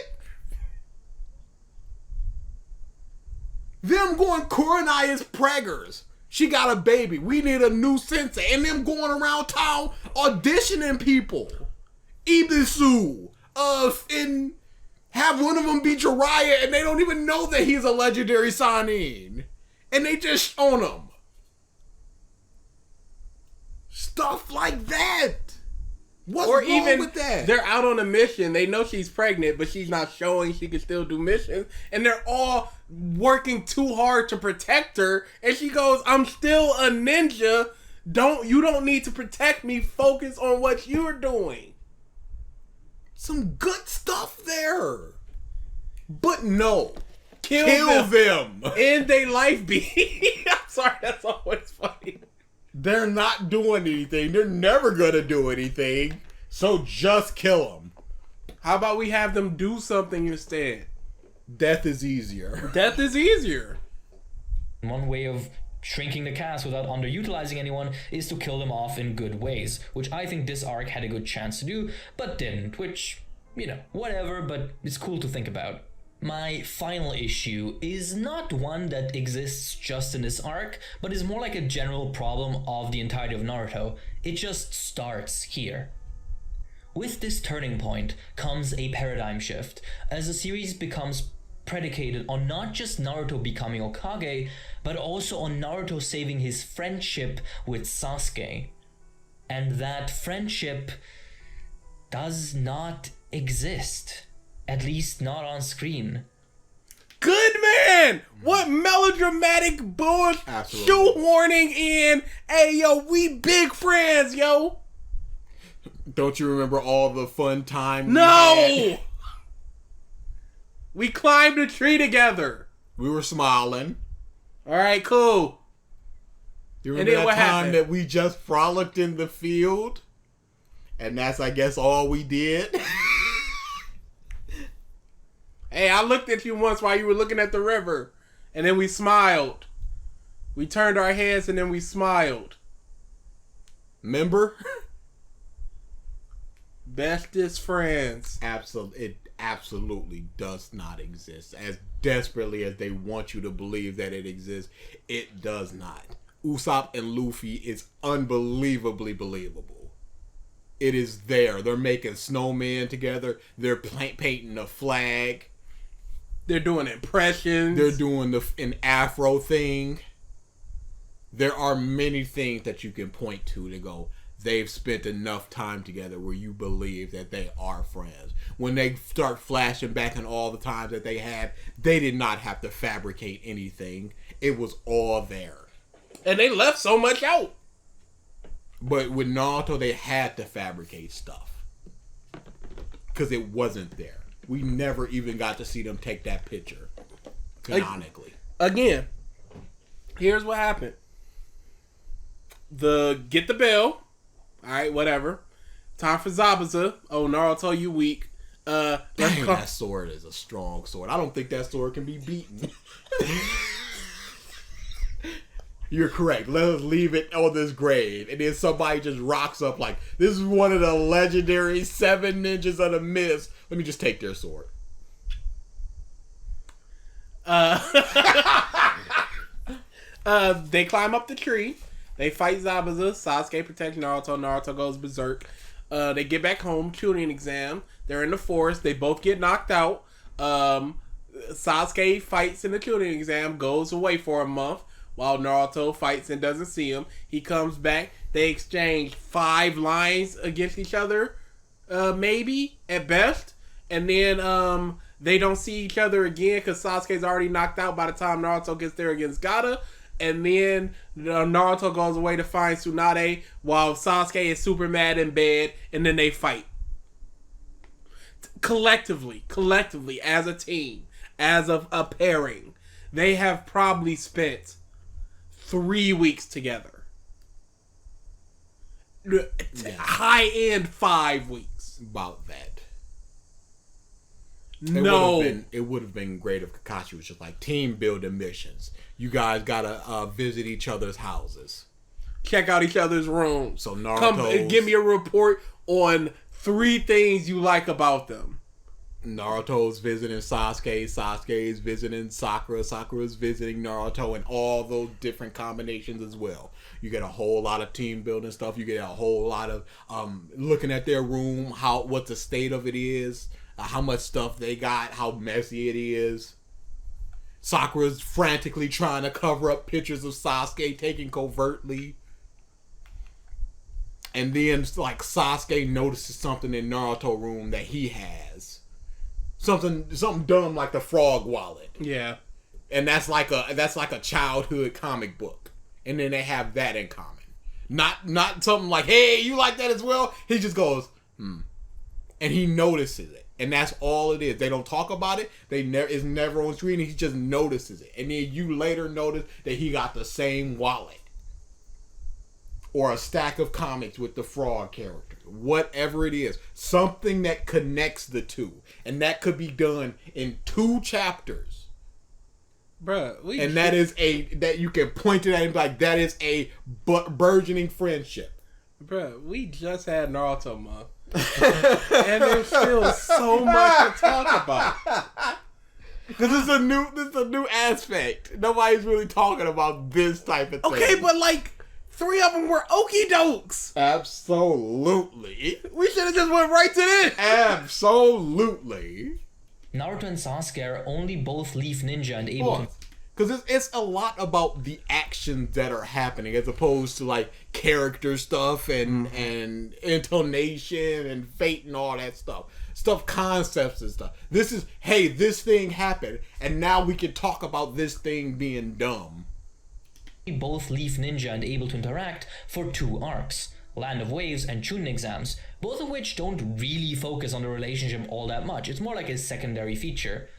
Them going, Kurenai is preggers. She got a baby. We need a new sensei. And them going around town auditioning people. Ibisu, and have one of them be Jiraiya, and they don't even know that he's a legendary Sannin. And they just own him. Stuff like that. What's wrong with that? They're out on a mission. They know she's pregnant, but she's not showing she can still do missions. And they're all working too hard to protect her. And she goes, I'm still a ninja. You don't need to protect me. Focus on what you're doing. Some good stuff there. But no. Kill them. End their life be. I'm sorry, that's always funny. They're not doing anything. They're never gonna do anything. So just kill them. How about we have them do something instead? Death is easier. Death is easier. One way of shrinking the cast without underutilizing anyone is to kill them off in good ways, which I think this arc had a good chance to do, but didn't, which, whatever, but it's cool to think about. My final issue is not one that exists just in this arc, but is more like a general problem of the entirety of Naruto. It just starts here. With this turning point comes a paradigm shift, as the series becomes predicated on not just Naruto becoming Hokage, but also on Naruto saving his friendship with Sasuke. And that friendship does not exist. At least not on screen. Good man! What melodramatic bullshit shoehorning in. Hey, yo, we big friends, yo. Don't you remember all the fun times? No! We climbed a tree together. We were smiling. All right, cool. You remember that time that we just frolicked in the field? And that's, I guess, all we did? Hey, I looked at you once while you were looking at the river, and then we smiled. We turned our heads and then we smiled. Remember? Bestest friends. It absolutely does not exist. As desperately as they want you to believe that it exists, it does not. Usopp and Luffy is unbelievably believable. It is there. They're making snowmen together. They're painting a flag. They're doing impressions. They're doing an afro thing. There are many things that you can point to go, they've spent enough time together where you believe that they are friends. When they start flashing back on all the times that they had, they did not have to fabricate anything. It was all there. And they left so much out. But with Naruto, they had to fabricate stuff. Because it wasn't there. We never even got to see them take that picture. Canonically. Again, here's what happened. Get the bell. Alright, whatever. Time for Zabuza. Oh, Naruto, you weak. That sword is a strong sword. I don't think that sword can be beaten. You're correct. Let us leave it on this grave. And then somebody just rocks up like, this is one of the legendary 7 ninjas of the mist. Let me just take their sword. They climb up the tree. They fight Zabuza. Sasuke protects Naruto. Naruto goes berserk. They get back home. Tuning exam. They're in the forest. They both get knocked out. Sasuke fights in the tuning exam. Goes away for a month. While Naruto fights and doesn't see him. He comes back. They exchange 5 lines against each other. Maybe. At best. And then they don't see each other again. Because Sasuke's already knocked out by the time Naruto gets there against Gaara. And then Naruto goes away to find Tsunade while Sasuke is super mad in bed, and then they fight. Collectively, as a team, as a pairing, they have probably spent 3 weeks together. Yeah. High end 5 weeks. About that. It would have been great if Kakashi was just like team building missions. You guys gotta visit each other's houses, check out each other's rooms. So Naruto, come give me a report on 3 things you like about them. Naruto's visiting Sasuke. Sasuke's visiting Sakura. Sakura's visiting Naruto, and all those different combinations as well. You get a whole lot of team building stuff. You get a whole lot of looking at their room, what the state of it is. How much stuff they got, how messy it is. Sakura's frantically trying to cover up pictures of Sasuke taken covertly. And then, like, Sasuke notices something in Naruto room that he has. Something dumb like the frog wallet. Yeah. And that's like a childhood comic book. And then they have that in common. Not something like, hey, you like that as well? He just goes, And he notices it. And that's all it is. They don't talk about it. It's never on screen. He just notices it. And then you later notice that he got the same wallet. Or a stack of comics with the frog character. Whatever it is. Something that connects the two. And that could be done in 2 chapters. Bruh. That you can point to that and be like, that is a burgeoning friendship. Bruh, we just had Naruto month. And there's still so much to talk about. This is a new aspect. Nobody's really talking about this type of thing. Okay, but like 3 of them were okie dokes. Absolutely. We should have just went right to this. Absolutely. Naruto and Sasuke are only both Leaf Ninja and able to... Because it's a lot about the actions that are happening as opposed to like character stuff and intonation and fate and all that stuff, concepts and stuff. This is, hey, this thing happened and now we can talk about this thing being dumb. Both Leaf Ninja and able to interact for 2 arcs, Land of Waves and Chunin exams, both of which don't really focus on the relationship all that much. It's more like a secondary feature.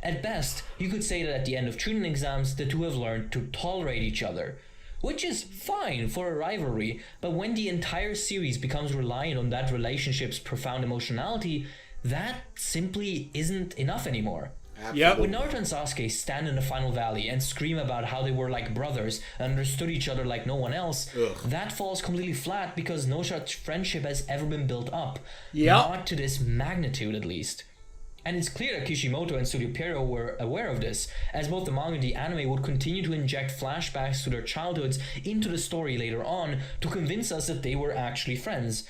At best, you could say that at the end of Chunin exams, the 2 have learned to tolerate each other, which is fine for a rivalry, but when the entire series becomes reliant on that relationship's profound emotionality, that simply isn't enough anymore. Yep. When Naruto and Sasuke stand in the final valley and scream about how they were like brothers and understood each other like no one else, that falls completely flat because no such friendship has ever been built up. Yep. Not to this magnitude, at least. And it's clear that Kishimoto and Studio Pierrot were aware of this, as both the manga and the anime would continue to inject flashbacks to their childhoods into the story later on to convince us that they were actually friends.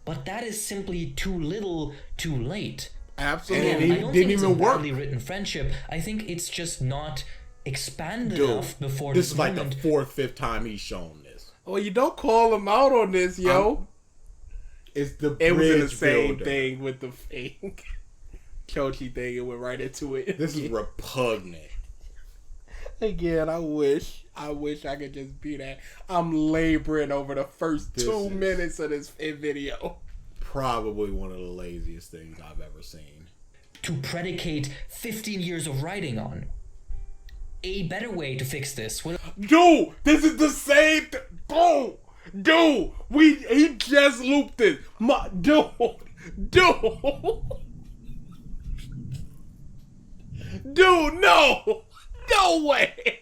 But that is simply too little, too late. Absolutely. And I don't think it's a badly written friendship. I think it's just not expanded enough before this is moment. like the 4th, 5th time he's shown this. Well, you don't call him out on this, yo. It's the It was in the bridge same builder. thing with the fake Chochi thing. It went right into it. This is repugnant. Again, I wish I could just be that. I'm laboring over the first This 2 is- minutes of this video. Probably one of the laziest things I've ever seen. To predicate 15 years of writing on. A better way to fix this would Dude, this is the same dude, he just looped it. Dude. Dude, no. No way.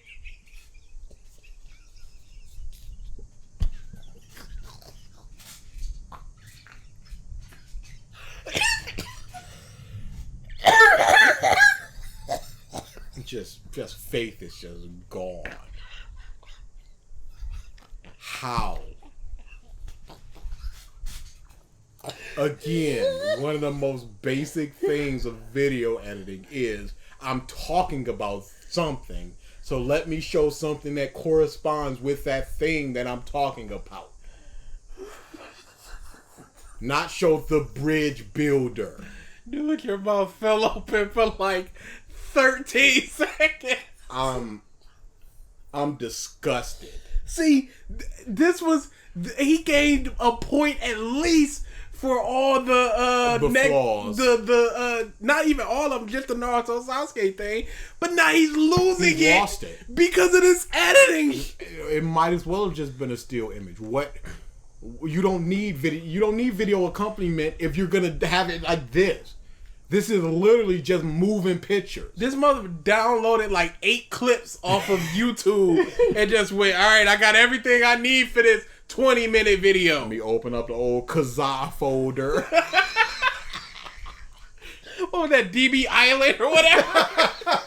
Just faith is just gone. How? Again, one of the most basic things of video editing is I'm talking about something, so let me show something that corresponds with that thing that I'm talking about. Not show the bridge builder. Dude, your mouth fell open for like 13 seconds. I'm disgusted. See, this was he gained a point at least for all the flaws. Not even all of them, just the Naruto Sasuke thing. But now he's losing He lost it because of this editing. It might as well have just been a still image. What? You don't need video. You don't need video accompaniment if you're gonna have it like this. This is literally just moving pictures. This mother downloaded like 8 clips off of YouTube and just went, all right, I got everything I need for this 20-minute video. Let me open up the old Kazaa folder. What was that, DB Island or whatever?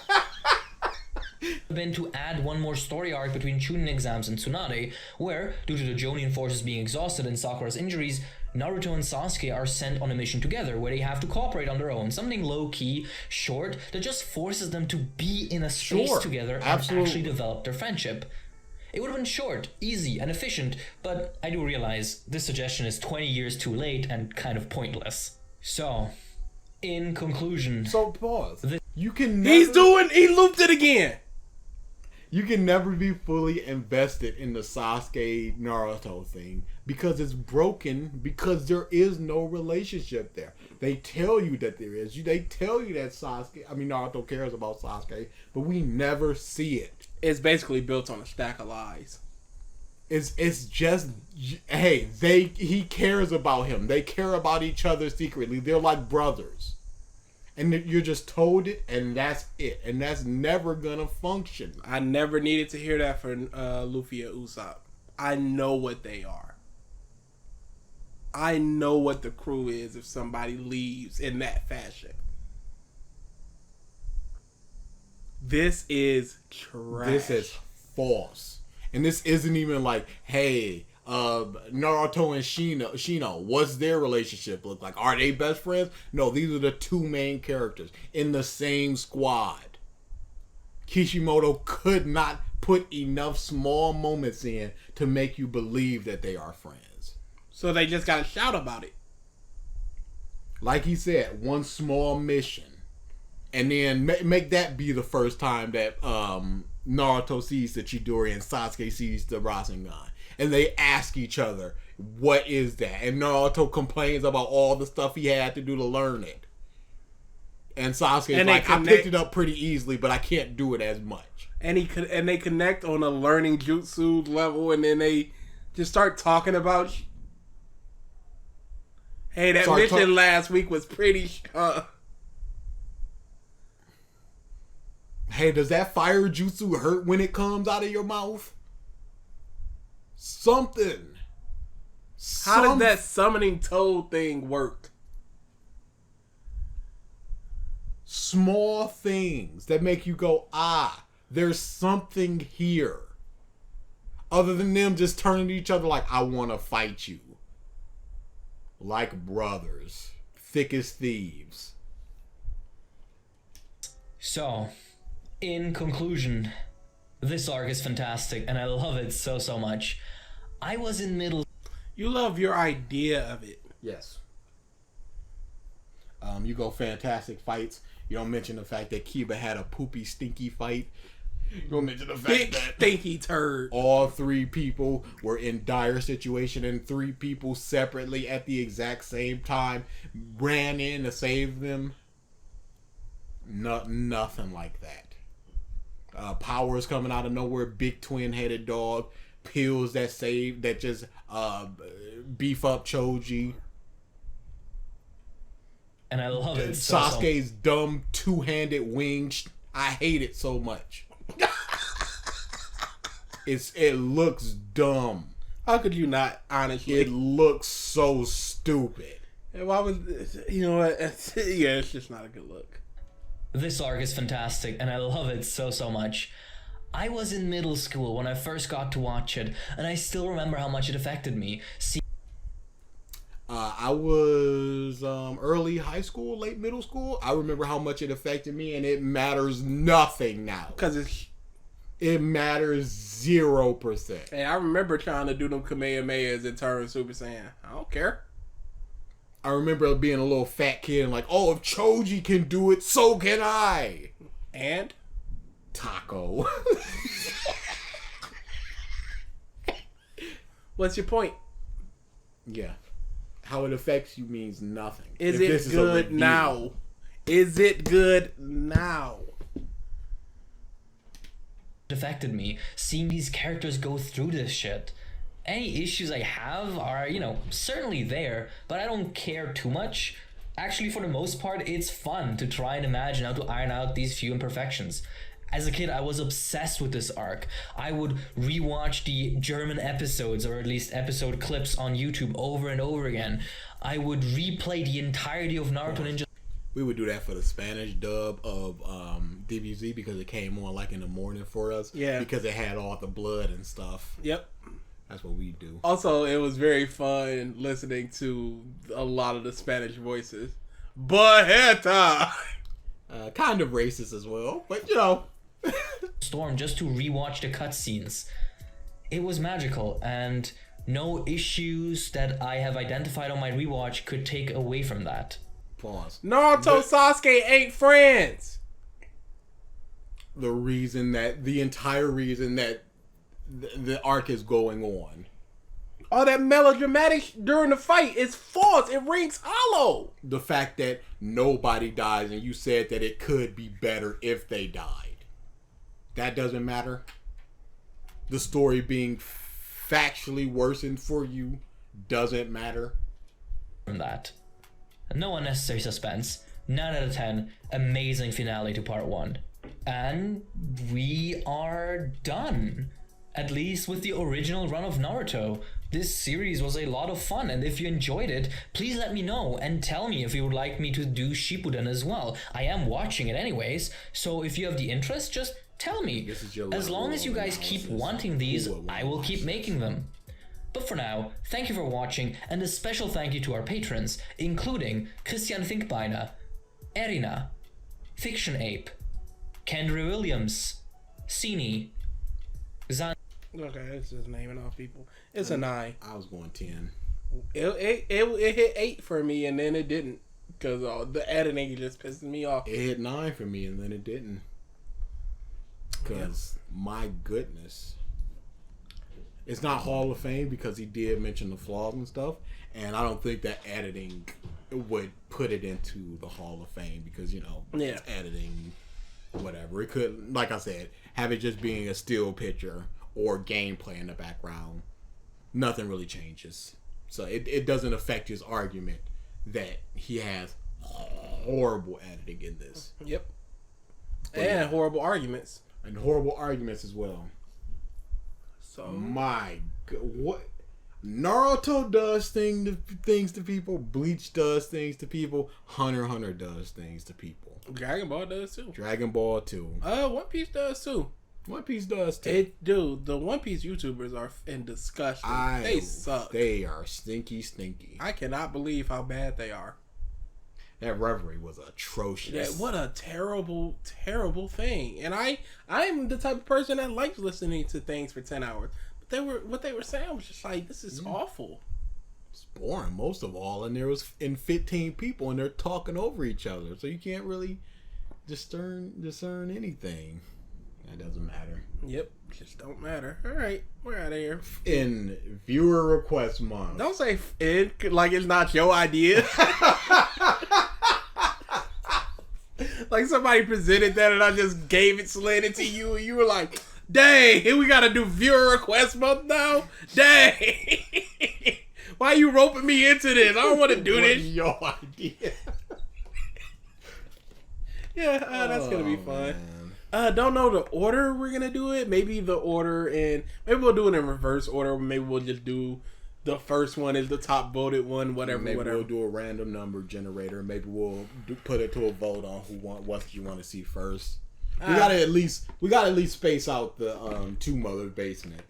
been to add one more story arc between Chunin exams and Tsunade, where, due to the Jonin forces being exhausted and Sakura's injuries, Naruto and Sasuke are sent on a mission together where they have to cooperate on their own. Something low-key, short, that just forces them to be in a space together and actually develop their friendship. It would have been short, easy, and efficient, but I do realize this suggestion is 20 years too late and kind of pointless. So, in conclusion... So, pause. You can never... He looped it again! You can never be fully invested in the Sasuke Naruto thing because it's broken, because there is no relationship there. They tell you that there is. They tell you that Naruto cares about Sasuke, but we never see it. It's basically built on a stack of lies. It's just, hey, he cares about him. They care about each other secretly. They're like brothers. And you're just told it, and that's it. And that's never gonna function. I never needed to hear that for Luffy or Usopp. I know what they are. I know what the crew is if somebody leaves in that fashion. This is trash. This is false. And this isn't even like, hey, Naruto and Shino, what's their relationship look like? Are they best friends? No, these are the two main characters in the same squad. Kishimoto could not put enough small moments in to make you believe that they are friends. So they just gotta shout about it. Like he said, one small mission. And then make that be the first time that Naruto sees the Chidori and Sasuke sees the Rasengan. And they ask each other, what is that? And Naruto complains about all the stuff he had to do to learn it. And Sasuke's like, I picked it up pretty easily, but I can't do it as much. And they connect on a learning jutsu level, and then they just start talking about. Hey, that Sorry, mission last week was pretty. Hey, does that fire jutsu hurt when it comes out of your mouth? Something. How does that summoning toad thing work? Small things that make you go, there's something here. Other than them just turning to each other like, I want to fight you. Like brothers. Thick as thieves. So, in conclusion, this arc is fantastic and I love it so much. I was in middle. You love your idea of it. Yes. You go fantastic fights. You don't mention the fact that Kiba had a poopy, stinky fight. You don't mention the fact Big that stinky turd. all three people were in dire situation and three people separately at the exact same time ran in to save them. Nothing like that. Powers coming out of nowhere, big twin-headed dog, pills that just beef up Choji. And I love it. Sasuke's dumb two-handed wing. I hate it so much. It looks dumb. How could you not, honestly? It looks so stupid. Why was you know what? Yeah, it's just not a good look. This arc is fantastic and I love it so much. I was in middle school when I first got to watch it, and I still remember how much it affected me. I was early high school, late middle school. I remember how much it affected me, and it matters nothing now. Because it matters 0%. Hey, I remember trying to do them Kamehamehas and turn Super Saiyan. I don't care. I remember being a little fat kid and like, oh, if Choji can do it, so can I. And? Taco. What's your point? Yeah. How it affects you means nothing. Is it good now? Is it good now? It affected me seeing these characters go through this shit. Any issues I have are, certainly there, but I don't care too much. Actually, for the most part, it's fun to try and imagine how to iron out these few imperfections. As a kid, I was obsessed with this arc. I would rewatch the German episodes, or at least episode clips on YouTube over and over again. I would replay the entirety of Naruto Ninja. We would do that for the Spanish dub of DBZ because it came on like in the morning for us. Yeah. Because it had all the blood and stuff. Yep. That's what we do. Also, it was very fun listening to a lot of the Spanish voices. Bajeta! Kind of racist as well, but Storm just to rewatch the cutscenes. It was magical, and no issues that I have identified on my rewatch could take away from that. Pause. Naruto Sasuke ain't friends. The entire reason that the arc is going on. All that melodramatic during the fight is false. It rings hollow. The fact that nobody dies and you said that it could be better if they died. That doesn't matter. The story being factually worsened for you doesn't matter. From that. No unnecessary suspense. 9 out of 10. Amazing finale to part 1. And we are done. At least with the original run of Naruto. This series was a lot of fun, and if you enjoyed it, please let me know and tell me if you would like me to do Shippuden as well. I am watching it anyways, so if you have the interest, just tell me. As long as you guys keep wanting these, I will keep making them. But for now, thank you for watching, and a special thank you to our patrons, including Christian Finkbeiner, Erina, Fiction Ape, Kendra Williams, Sini, Zan. Okay, it's just naming off people. It's a 9. I was going 10. It hit 8 for me, and then it didn't. Because the editing just pisses me off. It hit 9 for me, and then it didn't. Because, my goodness. It's not Hall of Fame because he did mention the flaws and stuff. And I don't think that editing would put it into the Hall of Fame because, it's editing, whatever. It could, like I said, have it just being a still picture or gameplay in the background. Nothing really changes. So it doesn't affect his argument that he has horrible editing in this. Yep. But And yeah. horrible arguments. And horrible arguments as well. So My God, what Naruto does things to people. Bleach does things to people. Hunter x Hunter does things to people. Dragon Ball does too. Dragon Ball too. One Piece does too. One Piece does too. The One Piece YouTubers are in disgusting. They suck. They are stinky. I cannot believe how bad they are. That Reverie was atrocious. Yeah, what a terrible, terrible thing. And I'm the type of person that likes listening to things for 10 hours. But what they were saying was just like, this is awful. It's boring, most of all, and there was 15 people, and they're talking over each other, so you can't really discern anything. That doesn't matter. Yep, just don't matter. All right, we're out of here. In viewer request month. Don't say it like it's not your idea. Like somebody presented that and I just gave it, slid it to you, and you were like, dang, we gotta do viewer request month now? Dang. Why are you roping me into this? I don't want to do this. Your idea. Yeah, that's gonna be fun. Don't know the order we're gonna do it. Maybe the order, and maybe we'll do it in reverse order. Maybe we'll just do the first one is the top voted one. Whatever. We'll do a random number generator. Maybe we'll put it to a vote on what you want to see first. We gotta at least space out the two mothers basements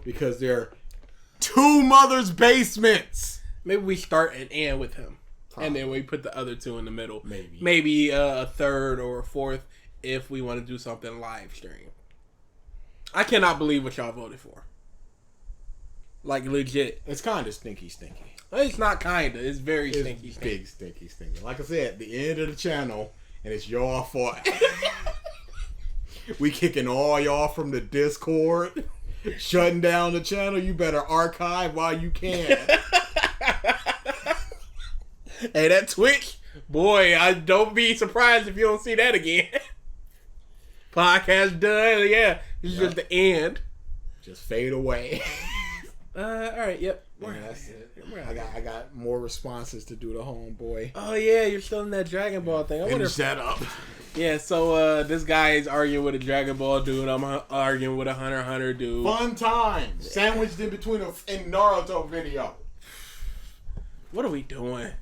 because they're two mothers basements. Maybe we start and end with him, and then we put the other two in the middle. Maybe a third or a fourth if we want to do something live stream. I cannot believe what y'all voted for. Like legit, it's kind of stinky. it's not kinda. It's very stinky. Big stinky. Like I said, the end of the channel, and it's your fault. We kicking all y'all from the Discord, shutting down the channel. You better archive while you can. Hey, that Twitch, boy, I don't be surprised if you don't see that again. Podcast done. Yeah, it's just the end. Just fade away. All right. Yep. That's it. I got more responses to do to homeboy. Oh yeah, you're still in that Dragon Ball thing. I wonder. Finish that up. Yeah. So this guy is arguing with a Dragon Ball dude. I'm arguing with a Hunter x Hunter dude. Fun time sandwiched in between a Naruto video. What are we doing?